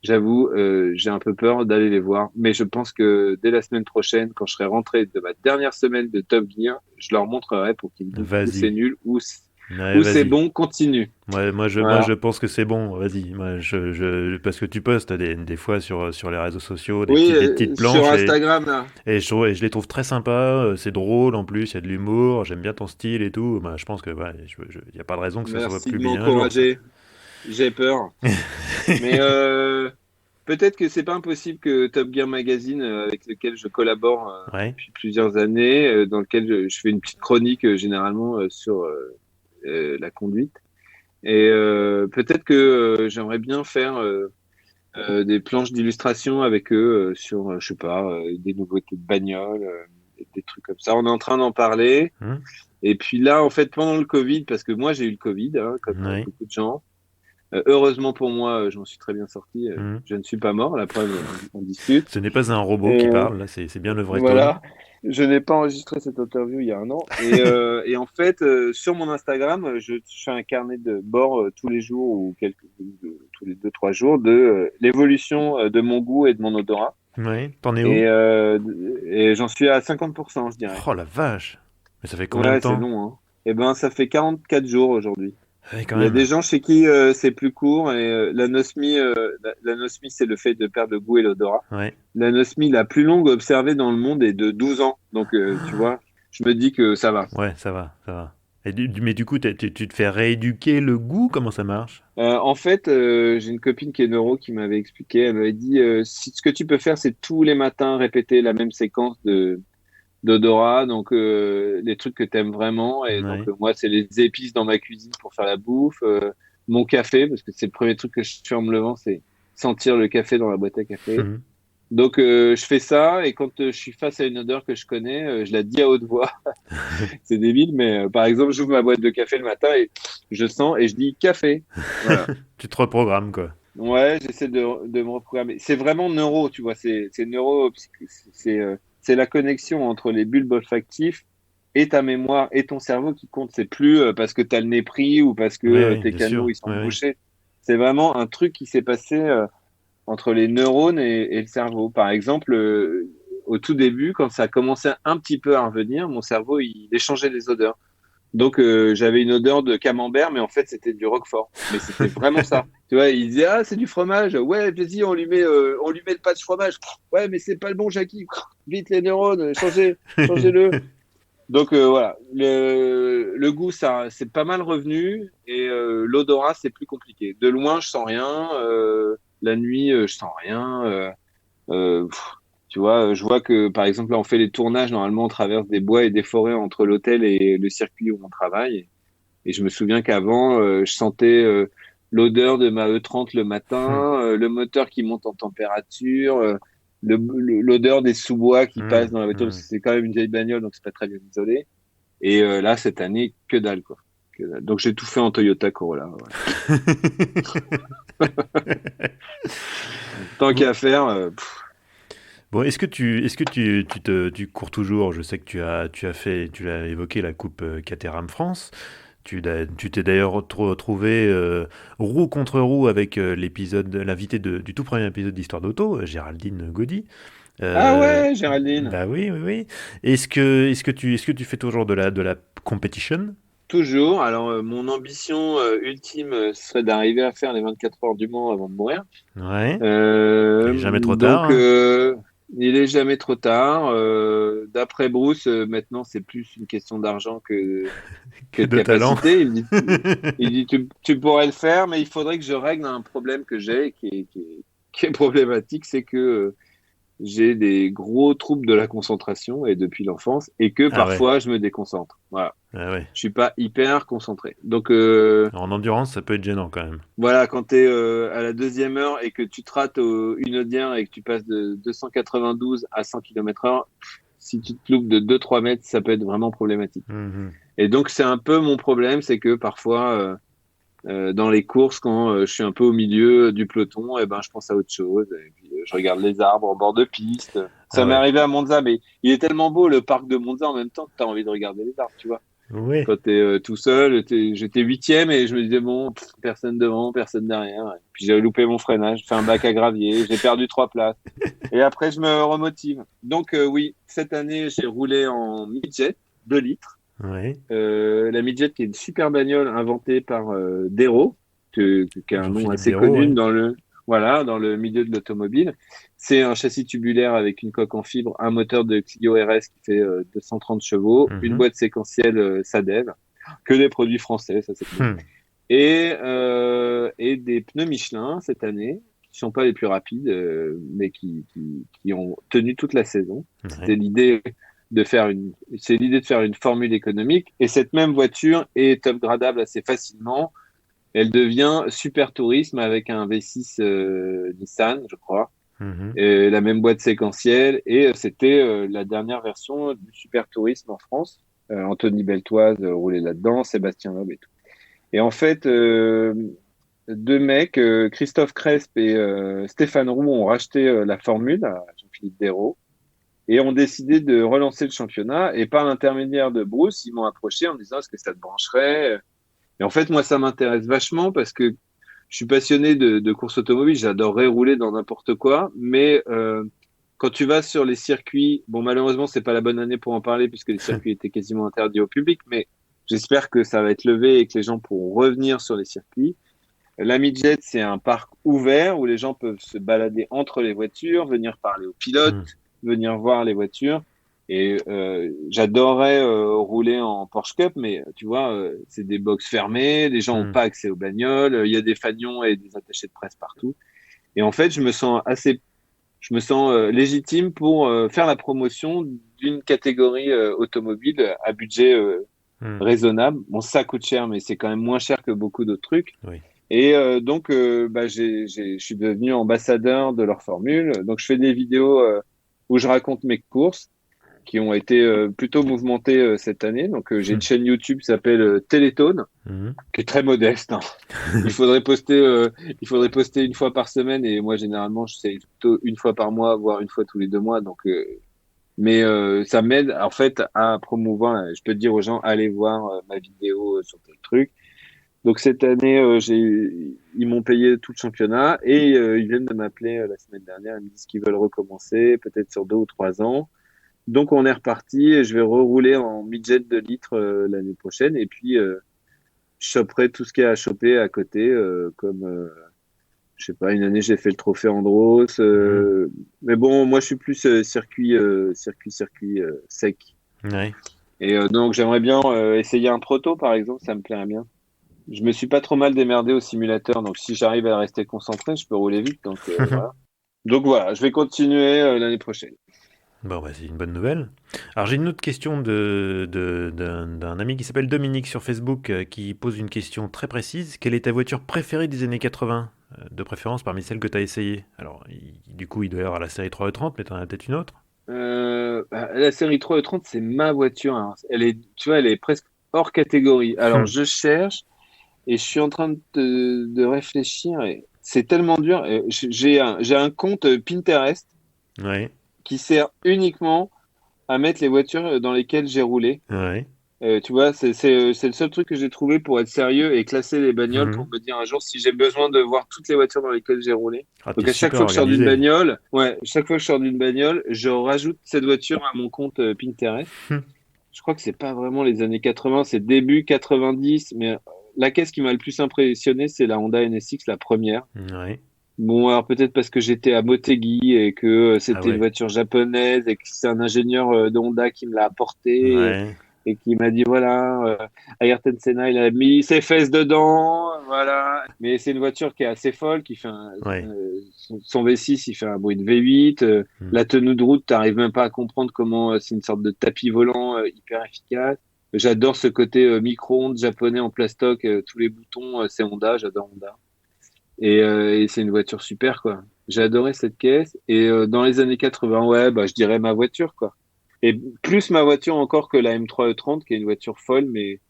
j'avoue, j'ai un peu peur d'aller les voir. Mais je pense que dès la semaine prochaine, quand je serai rentré de ma dernière semaine de Top Gear, je leur montrerai pour qu'ils me disent où c'est Vas-y. nul, Ouais, où c'est vas-y. bon, continue. Moi, Voilà. je pense que c'est bon. Vas-y. Parce que tu postes des fois sur les réseaux sociaux Oui, des petites sur planches Instagram, là. et je les trouve très sympas. C'est drôle en plus. Il y a de l'humour. J'aime bien ton style et tout. Bah, je pense que ouais, il y a pas de raison que ça soit Merci de publié un jour, ça. m'encourager. J'ai peur. Mais peut-être que c'est pas impossible que Top Gear Magazine, avec lequel je collabore Ouais. depuis plusieurs années, dans lequel je fais une petite chronique généralement sur la conduite. Et peut-être que j'aimerais bien faire des planches d'illustration avec eux sur, je sais pas, des nouveautés de bagnole, des trucs comme ça. On est en train d'en parler. Hum, Et puis là, en fait, pendant le Covid, parce que moi j'ai eu le Covid, hein, comme ouais. beaucoup de gens, heureusement pour moi, j'en suis très bien sorti. Hum. Je ne suis pas mort, la preuve, on discute. Ce n'est pas un robot qui Et parle. Là, c'est bien le vrai tone. voilà, je n'ai pas enregistré cette interview il y a un an. Et en fait, sur mon Instagram, je fais un carnet de bord tous les jours ou tous les 2, 3 jours de l'évolution de mon goût et de mon odorat. Ouais. T'en es où? Et, euh, et j'en suis à 50%, je dirais. Oh la vache. Mais ça fait combien de Ouais, c'est temps? long, hein. Eh ben, ça fait 44 jours aujourd'hui. Ouais, quand Il y a même. des gens chez qui c'est plus court et l'anosmie, l'anosmie, c'est le fait de perdre le goût et l'odorat. Ouais. L'anosmie la plus longue observée dans le monde est de 12 ans. Donc, tu vois, je me dis que ça va. Ouais, ça va, ça va. Mais du coup, tu te fais rééduquer le goût? Comment ça marche? En fait, j'ai une copine qui est neuro qui m'avait expliqué, elle m'avait dit, si ce que tu peux faire, c'est tous les matins répéter la même séquence d'odorat, donc les trucs que t'aimes vraiment. Et donc, Ouais. moi, c'est les épices dans ma cuisine pour faire la bouffe, mon café, parce que c'est le premier truc que je fais en me levant, c'est sentir le café dans la boîte à café. Mhm. Donc, je fais ça et quand je suis face à une odeur que je connais, je la dis à haute voix. C'est débile, mais par exemple, j'ouvre ma boîte de café le matin et je sens et je dis café. Voilà. Tu te reprogrammes, quoi. Ouais, j'essaie de me reprogrammer. C'est vraiment neuro, tu vois. C'est neuro, c'est la connexion entre les bulbes olfactifs et ta mémoire et ton cerveau qui compte. C'est plus parce que tu as le nez pris ou parce que Ouais, ouais, tes bien canaux sûr. ils sont Ouais, ouais. bouchés. C'est vraiment un truc qui s'est passé entre les neurones et le cerveau. Par exemple, au tout début, quand ça a commencé un petit peu à revenir, mon cerveau il échangeait des odeurs. Donc j'avais une odeur de camembert, mais en fait c'était du roquefort. Mais c'était vraiment ça. Tu vois, il disait ah c'est du fromage. Ouais, vas-y on lui met le patch fromage. Ouais, mais c'est pas le bon Jackie. Vite les neurones, changez-le. Donc voilà, le goût ça c'est pas mal revenu et l'odorat c'est plus compliqué. De loin je sens rien. La nuit je sens rien. Tu vois, je vois que par exemple là on fait les tournages, normalement on traverse des bois et des forêts entre l'hôtel et le circuit où on travaille. Et je me souviens qu'avant je sentais l'odeur de ma E30 le Hmm. matin, le moteur qui monte en température, l'odeur des sous-bois qui Hmm, passent dans la voiture, parce hmm. que c'est quand même une vieille bagnole donc c'est pas très bien isolé. Et là cette année que dalle quoi. Que dalle. Donc j'ai tout fait en Toyota Corolla. Voilà. Tant Bon, qu'à faire, bon, tu cours toujours? Je sais que tu l'as évoqué, la Coupe Caterham France. Tu t'es d'ailleurs retrouvé roue contre roue avec l'invité du tout premier épisode d'Histoire d'Auto, Géraldine Gaudy. ah Euh, ouais Géraldine. Bah oui, oui, oui. Est-ce que tu fais toujours de la competition? Toujours. Alors, mon ambition ultime serait d'arriver à faire les 24 heures du Mans avant de mourir. Ouais. Il est jamais trop tard, Donc, hein. il est jamais trop tard. D'après Bruce, maintenant, c'est plus une question d'argent que Que de de talent. capacité. Il dit tu pourrais le faire, mais il faudrait que je règle un problème que j'ai et qui est problématique, c'est que j'ai des gros troubles de la concentration et depuis l'enfance et que Ah ouais. parfois je me déconcentre. Voilà. Ah ouais. Je suis pas hyper concentré. Donc En endurance, ça peut être gênant quand même. voilà, quand tu es à la deuxième heure et que tu te rates une audière et que tu passes de 292 à 100 km/h, si tu te loupes de 2-3 mètres, ça peut être vraiment problématique. Mhm. Et donc, c'est un peu mon problème, c'est que parfois, dans les courses, quand je suis un peu au milieu du peloton, et ben, je pense à autre chose. Et puis, je regarde les arbres en bord de piste. Ça Ah m'est ouais. arrivé à Monza, mais il est tellement beau, le parc de Monza, en même temps, que tu as envie de regarder les arbres, tu vois. Oui. Quand tu es tout seul, j'étais huitième et je me disais, bon, personne devant, personne derrière. Et puis j'avais loupé mon freinage, fait un bac à gravier, j'ai perdu 3 places. Et après, je me remotive. Donc oui, cette année, j'ai roulé en midget 2 litres. Oui. La midget qui est une super bagnole inventée par Dero, qui a un nom Jean-Philippe assez Dérault, connu ouais. dans le milieu de l'automobile. C'est un châssis tubulaire avec une coque en fibre, un moteur de Clio RS qui fait 230 chevaux, une Mhm. boîte séquentielle Sadel, que des produits français, ça c'est cool. Hmm. Et des pneus Michelin cette année, qui sont pas les plus rapides, mais qui ont tenu toute la saison. C'était Ouais. l'idée de faire une formule économique. Et cette même voiture est upgradable assez facilement. Elle devient super tourisme avec un V6 Nissan, je crois, Mhm. et la même boîte séquentielle. Et c'était la dernière version du super tourisme en France. Anthony Beltoise roulait là-dedans, Sébastien Loeb et tout. Et en fait, 2 mecs, Christophe Cresp et Stéphane Roux, ont racheté la formule à Jean-Philippe Dérault et ont décidé de relancer le championnat. Et par l'intermédiaire de Bruce, ils m'ont approché en me disant est-ce que ça te brancherait? Et en fait, moi, ça m'intéresse vachement parce que je suis passionné de course automobile. J'adorerais rouler dans n'importe quoi, mais quand tu vas sur les circuits, bon, malheureusement, c'est pas la bonne année pour en parler puisque les circuits étaient quasiment interdits au public, mais j'espère que ça va être levé et que les gens pourront revenir sur les circuits. La Midjet, c'est un parc ouvert où les gens peuvent se balader entre les voitures, venir parler aux pilotes, Hmm. venir voir les voitures. Et j'adorerais rouler en Porsche Cup, mais tu vois, c'est des box fermées, les gens n'ont Hmm. pas accès aux bagnoles, il y a des fanions et des attachés de presse partout. Et en fait, je me sens légitime pour faire la promotion d'une catégorie automobile à budget Hmm. raisonnable. Bon, ça coûte cher, mais c'est quand même moins cher que beaucoup d'autres trucs. Oui. Et donc, bah, je suis devenu ambassadeur de leur formule. Donc, je fais des vidéos où je raconte mes courses qui ont été plutôt mouvementées cette année. Donc, j'ai Hmm. une chaîne YouTube qui s'appelle Télétone, Mhm. qui est très modeste, hein. Il faudrait poster une fois par semaine. Et moi, généralement, je sais plutôt une fois par mois, voire une fois tous les 2 mois. Donc, mais ça m'aide en fait à promouvoir. Je peux dire aux gens, allez voir ma vidéo sur tel truc. Donc cette année, ils m'ont payé tout le championnat et ils viennent de m'appeler la semaine dernière. Ils me disent qu'ils veulent recommencer, peut-être sur 2 ou 3 ans. Donc on est reparti et je vais rerouler en midget de litres l'année prochaine. Et puis je choperai tout ce qu'il y a à choper à côté, comme je sais pas. Une année j'ai fait le trophée Andros. Mhm. Mais bon, moi je suis plus circuit sec. Ouais. Et donc j'aimerais bien essayer un proto par exemple, ça me plairait bien. Je me suis pas trop mal démerdé au simulateur, donc si j'arrive à rester concentré, je peux rouler vite. Donc voilà. Donc voilà, je vais continuer l'année prochaine. Bon, bah, c'est une bonne nouvelle. Alors, j'ai une autre question d'un ami qui s'appelle Dominique sur Facebook qui pose une question très précise. Quelle est ta voiture préférée des années 80? De préférence parmi celles que tu as essayées. Alors, du coup, il doit y avoir la série 330, mais tu en as peut-être une autre? Bah, la série 3 et 30, c'est ma voiture, hein. Elle est, tu vois, elle est presque hors catégorie. Alors Hmm. je cherche et je suis en train de réfléchir. Et c'est tellement dur. Et j'ai un compte Pinterest Ouais, qui sert uniquement à mettre les voitures dans lesquelles j'ai roulé. ouais. Tu vois, c'est le seul truc que j'ai trouvé pour être sérieux et classer les bagnoles pour Mhm. me dire un jour si j'ai besoin de voir toutes les voitures dans lesquelles j'ai roulé. Ah, t'es Donc à chaque super fois que je sors d'une organisé. bagnole, ouais, chaque fois que je sors d'une bagnole, je rajoute cette voiture à mon compte Pinterest. Hmm. Je crois que c'est pas vraiment les années 80, c'est début 90, mais la caisse qui m'a le plus impressionné, c'est la Honda NSX, la première. Ouais. Bon, alors peut-être parce que j'étais à Motegi et que Ah c'était une ouais. voiture japonaise et que c'est un ingénieur de Honda qui me l'a apporté Ouais. et qui m'a dit voilà, Ayrton Senna il a mis ses fesses dedans, voilà. Mais c'est une voiture qui est assez folle, qui fait Ouais. son V6, il fait un bruit de V8. Hmm. La tenue de route, t'arrives même pas à comprendre comment c'est une sorte de tapis volant hyper efficace. J'adore ce côté micro-ondes japonais en plastoc, tous les boutons, c'est Honda, j'adore Honda. Et c'est une voiture super, quoi. J'ai adoré cette caisse. Et dans les années 80, ouais, bah, je dirais ma voiture, quoi. Et plus ma voiture encore que la M3 E30, qui est une voiture folle, mais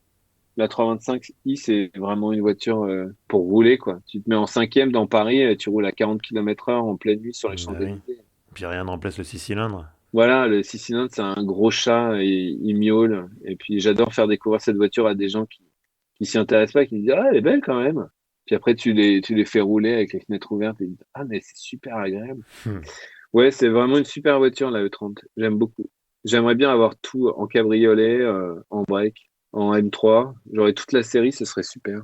la 325i, c'est vraiment une voiture pour rouler, quoi. Tu te mets en cinquième dans Paris, tu roules à 40 km/h en pleine nuit sur les Bah oui. Champs-Élysées. Puis rien ne remplace le 6 cylindres. Voilà, le 6 cylindres, c'est un gros chat et il miaule. Et puis j'adore faire découvrir cette voiture à des gens qui s'y intéressent pas, qui me disent ah elle est belle quand même. Puis après tu les fais rouler avec les fenêtres ouvertes et ils disent ah mais c'est super agréable. Hmm. Ouais, c'est vraiment une super voiture la E30. J'aime beaucoup. J'aimerais bien avoir tout en cabriolet, en break, en M3. J'aurais toute la série, ce serait super.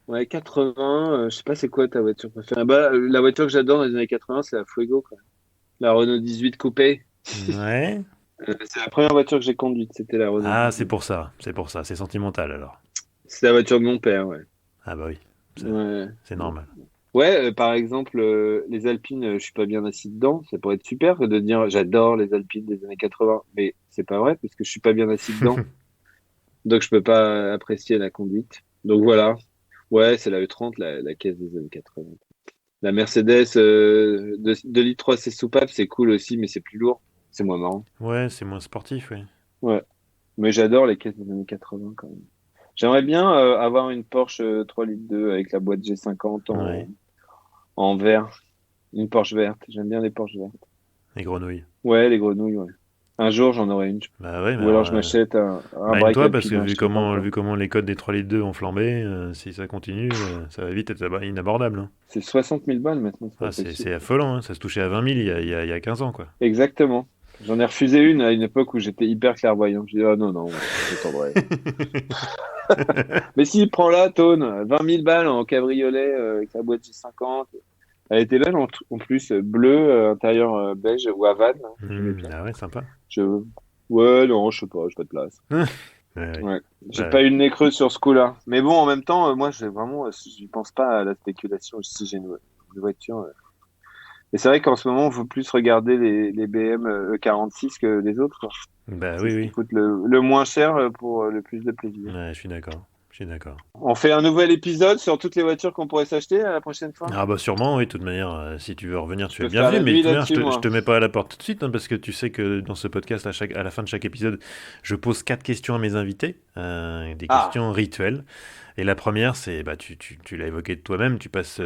Ouais, 80, je sais pas c'est quoi ta voiture préférée. Bah la voiture que j'adore dans les années 80, c'est la Fuego quoi. La Renault 18 coupé. Ouais. C'est la première voiture que j'ai conduite, c'était la Renault Ah, 18. c'est pour ça, c'est sentimental alors. C'est la voiture de mon père, ouais. Ah bah oui, c'est Ouais, c'est normal. ouais par exemple, les Alpines, je suis pas bien assis dedans. Ça pourrait être super de dire j'adore les Alpines des années 80, mais c'est pas vrai parce que je suis pas bien assis dedans, donc je peux pas apprécier la conduite. Donc voilà, ouais, c'est la E30, la caisse des années 80. La Mercedes 2 litres 3 c'est soupape, c'est cool aussi, mais c'est plus lourd, c'est moins marrant. Ouais, c'est moins sportif, oui. Ouais, mais j'adore les caisses des années 80 quand même. J'aimerais bien avoir une Porsche 3 litres 2 avec la boîte G50 Ouais, en vert. Une Porsche verte. J'aime bien les Porsches vertes. les grenouilles. Ouais, les grenouilles, ouais. Un jour, j'en aurai une. Bah ouais, mais Ou alors, alors, je m'achète un break mine-toi, parce que alpin. Je sais pas vu encore. comment les codes des 3 litres 2 ont flambé, si ça continue, ça va vite être inabordable, hein. C'est 60 000 balles maintenant, c'est pas Ah, possible. c'est affolant, hein. Ça se touchait à 20 000 il y a 15 ans, quoi. Exactement. J'en ai refusé une à une époque où j'étais hyper clairvoyant. Je dis, ah non, non, j'attendrai. Mais si, prends-la, Tone. 20 000 balles en cabriolet avec la boîte G50. Elle était belle en plus, bleue, intérieur beige ou Havane, hein, j'aimais bien. Ah ouais, sympa. Je... Ouais, non, je sais pas, j'ai pas de place. Ouais, ouais. Ouais, j'ai Bah, pas eu le nez creux sur ce coup-là. Mais bon, en même temps, moi, j'ai vraiment, j'y pense pas à la spéculation. Si j'ai une voiture. Et c'est vrai qu'en ce moment, on veut plus regarder les BM E46 que les autres, quoi. bah C'est oui, ce qui oui. coûte le moins cher pour le plus de plaisir. Ouais, je suis d'accord. Je suis d'accord. On fait un nouvel épisode sur toutes les voitures qu'on pourrait s'acheter à la prochaine fois. Ah bah sûrement, oui, de toute manière, si tu veux revenir, Je tu es le peux faire bienvenu, la mais de nuit toute manière, là-dessus, je moi. te mets pas à la porte tout de suite, hein, parce que tu sais que dans ce podcast, à la fin de chaque épisode, je pose 4 questions à mes invités, des Ah, questions rituelles. Et la première, c'est, bah, tu l'as évoqué de toi-même, tu passes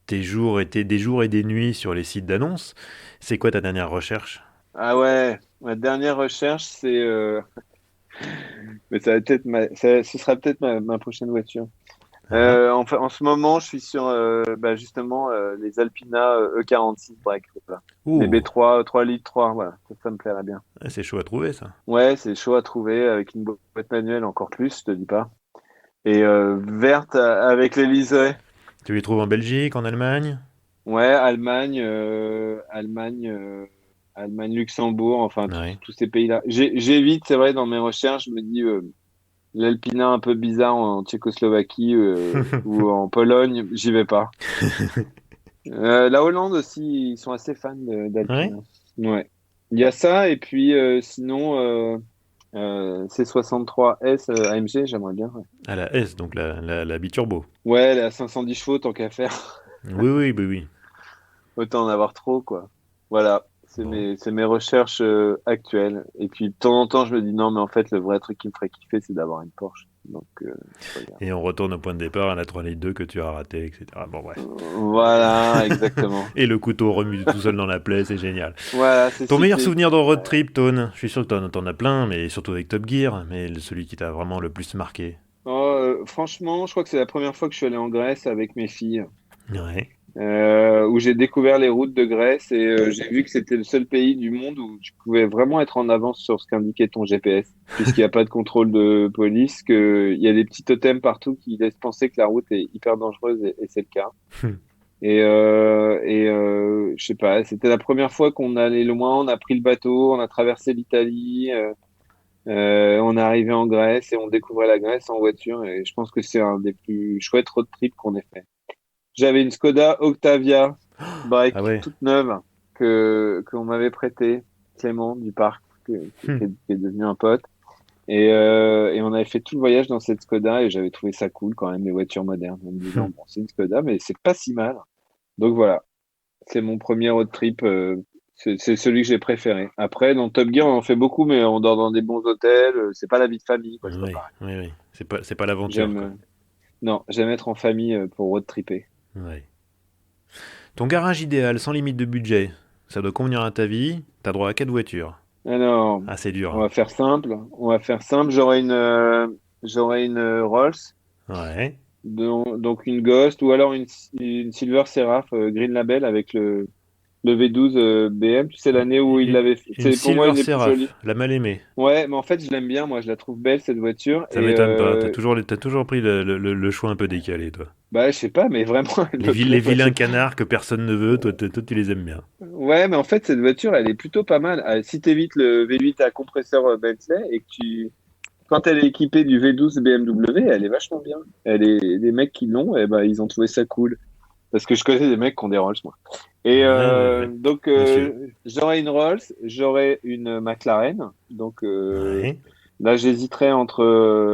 des jours et des nuits sur les sites d'annonces. C'est quoi ta dernière recherche? ah ouais. Ma dernière recherche, c'est, mais ça va peut-être ce sera peut-être ma prochaine voiture. Ah, En ce moment, je suis sur bah, justement les Alpina E46 break. Voilà. Les ouh, B3, 3 litres 3, voilà, ça me plairait bien. c'est chaud à trouver ça. Ouais, c'est chaud à trouver avec une boîte manuelle encore plus, je te dis pas. Et verte avec les liserés. Tu les trouves en Belgique, en Allemagne? Ouais, Allemagne, Allemagne, Luxembourg, enfin Ouais. tous ces pays-là. J'évite, c'est vrai, dans mes recherches, je me dis l'Alpina un peu bizarre en Tchécoslovaquie ou en Pologne, j'y vais pas. La Hollande aussi, ils sont assez fans Ouais? d'Alpina. Ouais. Il y a ça, et puis sinon, C63S AMG, j'aimerais bien. Ouais, À la S, donc la biturbo. ouais, la 510 chevaux, tant qu'à faire. Oui, oui, oui, oui. Autant en avoir trop, quoi. Voilà, Bon. c'est mes recherches actuelles. Et puis, de temps en temps, je me dis, non, mais en fait, le vrai truc qui me ferait kiffer, c'est d'avoir une Porsche. Donc, je regarde. Et on retourne au point de départ à la 3 litres 2 que tu as raté, etc. Bon, bref. Voilà, exactement. Et le couteau remue tout seul dans la plaie, c'est génial. Voilà, c'est Ton meilleur cyclique. souvenir de road Ouais. trip, Tone? Je suis sûr que t'en as plein, mais surtout avec Top Gear, mais celui qui t'a vraiment le plus marqué. Oh, franchement, je crois que c'est la première fois que je suis allé en Grèce avec mes filles. Ouais. Où j'ai découvert les routes de Grèce et j'ai vu que c'était le seul pays du monde où tu pouvais vraiment être en avance sur ce qu'indiquait ton GPS, puisqu'il n'y a pas de contrôle de police, qu'il y a des petits totems partout qui laissent penser que la route est hyper dangereuse et c'est le cas. Je sais pas, c'était la première fois qu'on allait loin, on a pris le bateau, on a traversé l'Italie, on est arrivé en Grèce et on découvrait la Grèce en voiture et je pense que c'est un des plus chouettes road trips qu'on ait fait. J'avais une Skoda Octavia Ah break ouais. toute neuve que qu'on m'avait prêtée, Clément du parc, qui est devenu un pote. Et on avait fait tout le voyage dans cette Skoda et j'avais trouvé ça cool quand même, les voitures modernes. En me disant, bon, c'est une Skoda, mais c'est pas si mal. Donc voilà, c'est mon premier road trip C'est celui que j'ai préféré. Après, dans Top Gear, on en fait beaucoup, mais on dort dans des bons hôtels. C'est pas la vie de famille, quoi. C'est pas Oui, pareil. oui, oui. C'est pas l'aventure, J'aime, quoi. non, j'aime être en famille pour road tripper. Ouais. Ton garage idéal, sans limite de budget, ça doit convenir à ta vie. T'as droit à 4 voitures. Alors, Ah, c'est dur, on hein. va faire simple. On va faire simple. J'aurai une Rolls, Ouais. donc une Ghost, ou alors une Silver Seraph Green Label avec le V12 BM. Tu sais, l'année où il Une, l'avait fait. une Pour moi Silver une des plus jolies. Seraph, la mal aimée. Ouais, mais en fait, je l'aime bien. Moi, je la trouve belle, cette voiture. Ça Et m'étonne pas. T'as toujours pris le choix un peu décalé, toi. bah, je sais pas, mais vraiment, elle me Les plaît, quoi. Je vilains sais pas. canards que personne ne veut, toi, tu les aimes bien. Ouais, mais en fait, cette voiture, elle est plutôt pas mal. Si t'évites le V8 à compresseur Bentley et que quand elle est équipée du V12 BMW, elle est vachement bien. Les mecs qui l'ont, eh ben, ils ont trouvé ça cool. Parce que je connais des mecs qui ont des Rolls, moi. Et Ouais, ouais, ouais. donc, Monsieur. j'aurai une Rolls, j'aurai une McLaren. Donc, Ouais. là, j'hésiterais entre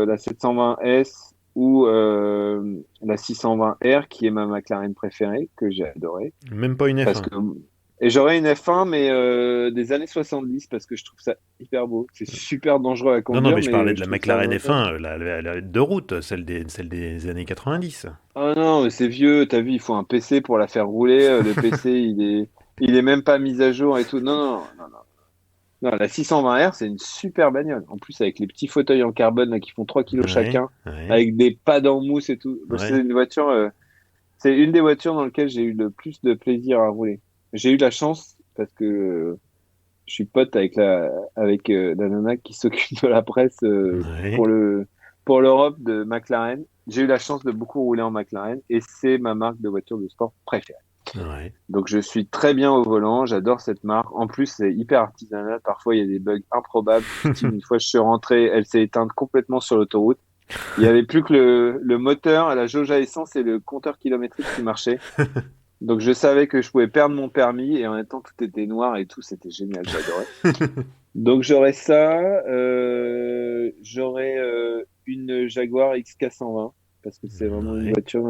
la 720S ou la 620R, qui est ma McLaren préférée, que j'ai adorée. Même pas une Parce F1. que et j'aurais une F1 mais des années 70 parce que je trouve ça hyper beau. C'est super dangereux à Non, non, conduire mais je parlais mais de je la trouve ça McLaren vraiment top. F1, la de route, celle des années 90. Ah non, mais c'est vieux, t'as vu, il faut un PC pour la faire rouler, le PC il est même pas mis à jour et tout. Non non non non. Non, la 620R, c'est une super bagnole. En plus avec les petits fauteuils en carbone là, qui font 3 kilos Ouais, chacun ouais, avec des pads en mousse et tout. Donc, ouais. c'est une des voitures dans lesquelles j'ai eu le plus de plaisir à rouler. J'ai eu la chance parce que je suis pote avec la nana qui s'occupe de la presse Ouais, pour l'Europe de McLaren. J'ai eu la chance de beaucoup rouler en McLaren et c'est ma marque de voiture de sport préférée. ouais. Donc je suis très bien au volant, j'adore cette marque. En plus, c'est hyper artisanal. Parfois, il y a des bugs improbables. Du style, une fois je suis rentré, elle s'est éteinte complètement sur l'autoroute. Il y avait plus que le moteur, la jauge à essence et le compteur kilométrique qui marchaient. Donc je savais que je pouvais perdre mon permis et en même temps tout était noir et tout, c'était génial, j'adorais. Donc j'aurais ça, j'aurais une Jaguar XK120 parce que c'est vraiment une Ouais, voiture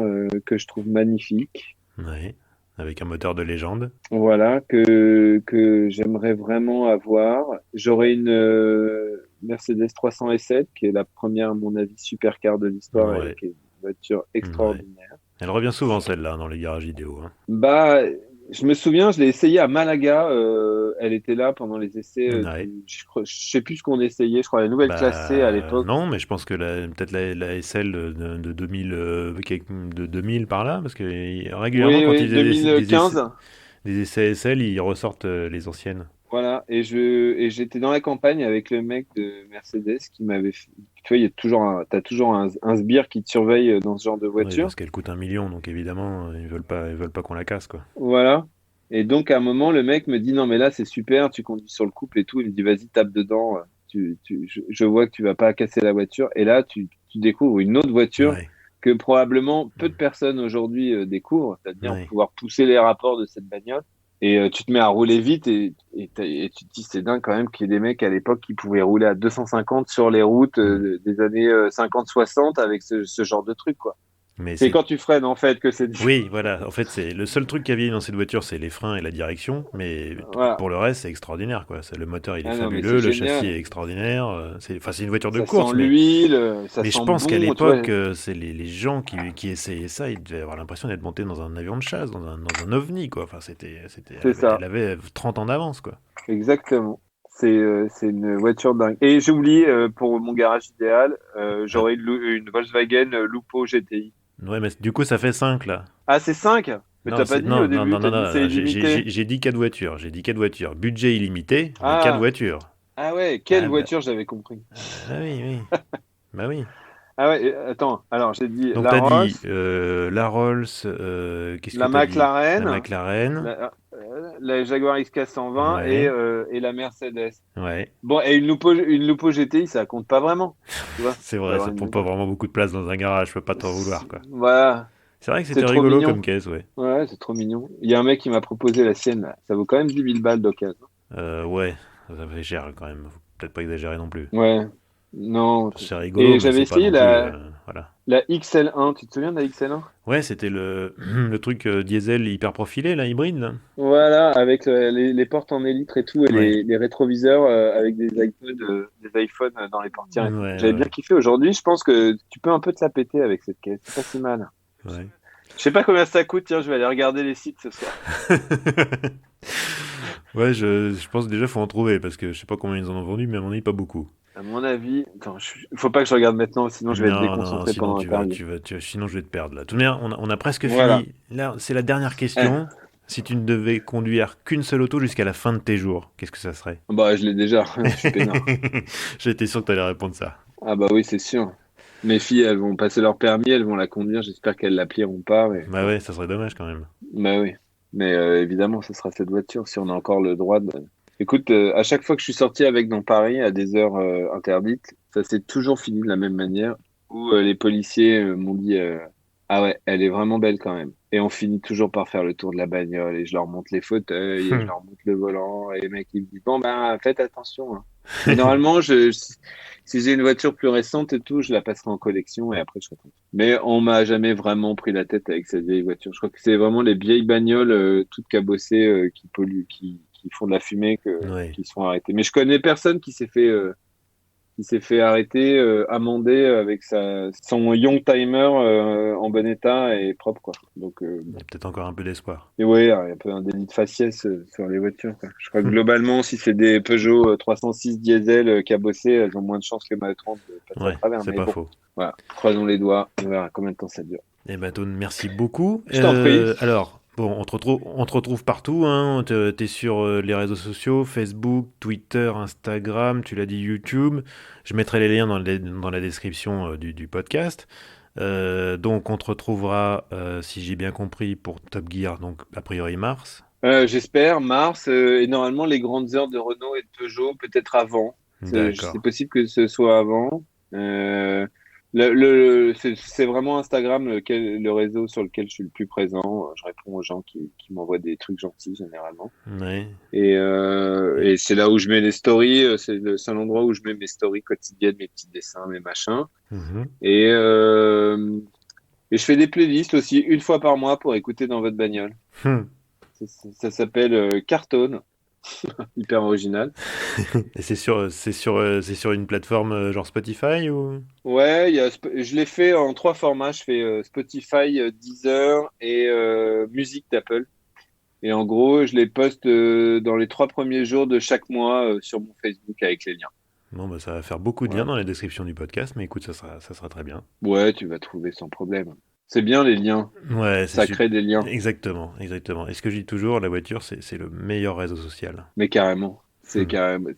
que je trouve magnifique. ouais. Avec un moteur de légende. Voilà, que j'aimerais vraiment avoir. J'aurais une Mercedes 300 S7 qui est la première, à mon avis, supercar de l'histoire et Ouais, qui est une voiture ouais. extraordinaire. Elle revient souvent, celle-là, dans les garages vidéo, hein. Bah, je me souviens, je l'ai essayé à Malaga. Elle était là pendant les essais Ouais. je sais plus ce qu'on essayait. Je crois la nouvelle classe C à Bah l'époque. non, mais je pense que peut-être la SL de 2000, de 2000 par là, parce que régulièrement Oui, quand oui, ils faisaient des 2015. essais SL, ils ressortent les anciennes. Voilà. Et j'étais dans la campagne avec le mec de Mercedes qui m'avait fait. Tu vois, t'as toujours un sbire qui te surveille dans ce genre de Oui, voiture. parce qu'elle coûte 1 million, donc évidemment, ils veulent pas qu'on la casse, quoi. Voilà. Et donc, à un moment, le mec me dit, non, mais là, c'est super, tu conduis sur le couple et tout. Il me dit, vas-y, tape dedans. Je vois que tu vas pas casser la voiture. Et là, tu découvres une autre voiture Ouais, que probablement peu de personnes aujourd'hui découvrent, c'est-à-dire ouais. pouvoir pousser les rapports de cette bagnole. Et tu te mets à rouler vite et tu te dis, c'est dingue quand même qu'il y ait des mecs à l'époque qui pouvaient rouler à 250 sur les routes Mm. des années 50-60 avec ce genre de truc, quoi. Mais C'est c'est quand tu freines, en fait, que c'est différent. Oui, voilà. En fait, c'est le seul truc qui a vieilli dans cette voiture, c'est les freins et la direction. Mais Voilà. pour le reste, c'est extraordinaire, quoi. Le moteur, il est Ah non, mais c'est fabuleux, le châssis génial. est extraordinaire. C'est une voiture de Ça sent course, mais l'huile, ça je sent pense qu'à bon, tu vois. l'époque, c'est les gens qui essayaient ça, ils devaient avoir l'impression d'être montés dans un avion de chasse, dans un ovni, quoi. Enfin, C'est elle ça, avait 30 ans d'avance, quoi. exactement. C'est une voiture dingue. Et j'ai oublié, pour mon garage idéal, Ah, j'aurais une Volkswagen Lupo GTI. ouais, mais du coup, ça fait 5 là. Ah, c'est 5. Mais Non, t'as pas dit au non, non, début, non, non, t'as dit c'est non, illimité. j'ai dit 4 voitures. J'ai dit 4 voitures. Budget illimité, mais 4 Ah, voitures. ah ouais, quelle Ah, bah, voiture j'avais compris. oui, oui. Bah oui. Ah ouais, attends, alors j'ai dit Donc la t'as Rolls, dit la Rolls, qu'est-ce que la t'as dit? La McLaren, McLaren, la Jaguar XK120 ouais, et la Mercedes. ouais, Bon, et une Lupo GTI, ça compte pas vraiment, tu vois. c'est Faut vrai, avoir ça prend pas vraiment beaucoup de place dans un garage, je peux pas t'en vouloir, quoi. Voilà, C'est vrai que c'est c'était trop rigolo comme mignon. caisse, ouais. Ouais, c'est trop mignon. Il y a un mec qui m'a proposé la sienne, là. Ça vaut quand même 10 000 balles d'occasion. Ouais, ça fait cher quand même, faut peut-être pas exagérer non plus. Ouais. Non. C'est rigolo, Et mais j'avais c'est pas essayé non plus, voilà. la XL1. Tu te souviens de la XL1? Ouais, c'était le truc diesel hyper profilé, là, hybride, là. Voilà, avec les portes en élytre et tout, et Ouais. les rétroviseurs avec des iPods, des iPhones dans les portières et tout. Ouais, J'avais ouais, bien kiffé. Aujourd'hui, je pense que tu peux un peu te la péter avec cette caisse. C'est pas si mal. ouais. Je sais pas combien ça coûte. Tiens, je vais aller regarder les sites ce soir. Ouais, je pense déjà faut en trouver parce que je sais pas combien ils en ont vendu, mais à mon avis pas beaucoup. À mon avis, attends, faut pas que je regarde maintenant, sinon je vais être Non, déconcentré sinon pendant l'interview. sinon je vais te perdre là. Tout de même, on a presque Voilà. fini. Là, c'est la dernière Eh, question. Si tu ne devais conduire qu'une seule auto jusqu'à la fin de tes jours, qu'est-ce que ça serait? bah, je l'ai déjà. Je suis peinard. J'étais sûr que tu allais répondre ça. Ah bah oui, c'est sûr. Mes filles, elles vont passer leur permis, elles vont la conduire. J'espère qu'elles l'applieront pas. Mais... Bah ouais, ça serait dommage quand même. Bah oui. Mais évidemment, ce sera cette voiture si on a encore le droit de. Écoute, à chaque fois que je suis sorti avec dans Paris à des heures interdites, ça s'est toujours fini de la même manière. Où les policiers m'ont dit ah ouais, elle est vraiment belle quand même. Et on finit toujours par faire le tour de la bagnole et je leur montre les fauteuils et je leur montre le volant et les mecs ils me disent bon ben faites attention. Hein. Mais normalement, si j'ai une voiture plus récente et tout, je la passerai en collection et après je serai content. Mais on m'a jamais vraiment pris la tête avec cette vieille voiture. Je crois que c'est vraiment les vieilles bagnoles toutes cabossées qui polluent, qui font de la fumée, Ouais. qui se font arrêter. Mais je connais personne qui s'est fait arrêter, amender avec son Young Timer en bon état et propre quoi. Donc Il y a peut-être encore un peu d'espoir. et ouais, il y a un peu un délit de faciès sur les voitures quoi. Je crois que globalement, si c'est des Peugeot 306 diesel cabossés, elles ont moins de chances que ma 30 de passer à Ouais, travers. c'est Mais pas bon, faux. voilà, croisons les doigts, on verra combien de temps ça dure. Eh ben, Toon, merci beaucoup. Je t'en prie. Alors, bon, on te retrouve partout, hein. T'es sur les réseaux sociaux, Facebook, Twitter, Instagram, tu l'as dit, YouTube. Je mettrai les liens dans la description du podcast. Donc, on te retrouvera, si j'ai bien compris, pour Top Gear, donc a priori mars. J'espère, mars, et normalement les grandes heures de Renault et de Peugeot, peut-être avant. C'est D'accord. possible que ce soit avant. C'est vraiment Instagram le réseau sur lequel je suis le plus présent. Je réponds aux gens qui m'envoient des trucs gentils généralement. Ouais. Et c'est là où je mets les stories. C'est le seul endroit où je mets mes stories quotidiennes, mes petits dessins, mes machins. Mhm. Et je fais des playlists aussi une fois par mois pour écouter dans votre bagnole. Ça s'appelle Cartone. Hyper original. Et c'est sur une plateforme genre Spotify ou? Ouais, je l'ai fait en 3 formats. Je fais Spotify, Deezer et musique d'Apple. Et en gros, je les poste dans les 3 premiers jours de chaque mois sur mon Facebook avec les liens. Bon, bah, ça va faire beaucoup de liens Voilà. dans la description du podcast, mais écoute, ça sera très bien. Ouais, tu vas trouver sans problème. C'est bien les liens. Ouais, Ça crée des liens. Exactement, exactement. Et ce que je dis toujours, la voiture, c'est le meilleur réseau social. Mais carrément. C'est Hmm. carrément.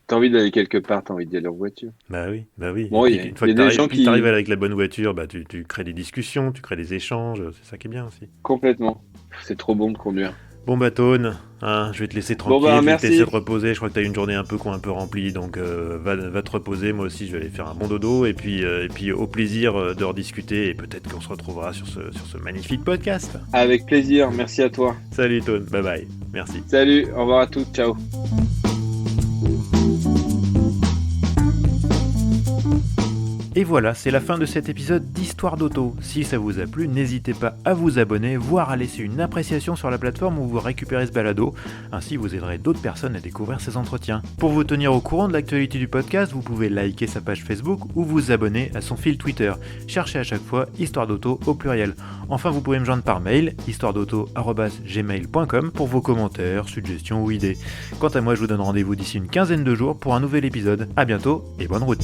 T'as envie d'aller quelque part, t'as envie d'y aller en voiture. Bah oui, bah oui. Bon, Et il puis, y a, une fois il y que a des gens qui. t'arrives avec la bonne voiture, bah, tu crées des discussions, tu crées des échanges, c'est ça qui est bien aussi. Complètement. C'est trop bon de conduire. Bon, bah, Tone, hein, je vais te laisser Bon, tranquille, bah, je vais te merci. laisser te reposer. Je crois que tu as eu une journée un peu remplie, donc va te reposer. Moi aussi, je vais aller faire un bon dodo. Et puis au plaisir de rediscuter. Et peut-être qu'on se retrouvera sur ce magnifique podcast. Avec plaisir. Merci à toi. Salut, Tone, bye bye. Merci. Salut. Au revoir à tous. Ciao. Et voilà, c'est la fin de cet épisode d'Histoire d'Auto. Si ça vous a plu, n'hésitez pas à vous abonner, voire à laisser une appréciation sur la plateforme où vous récupérez ce balado. Ainsi, vous aiderez d'autres personnes à découvrir ces entretiens. Pour vous tenir au courant de l'actualité du podcast, vous pouvez liker sa page Facebook ou vous abonner à son fil Twitter. Cherchez à chaque fois Histoire d'Auto au pluriel. Enfin, vous pouvez me joindre par mail, histoiredauto@gmail.com pour vos commentaires, suggestions ou idées. Quant à moi, je vous donne rendez-vous d'ici une quinzaine de jours pour un nouvel épisode. À bientôt et bonne route.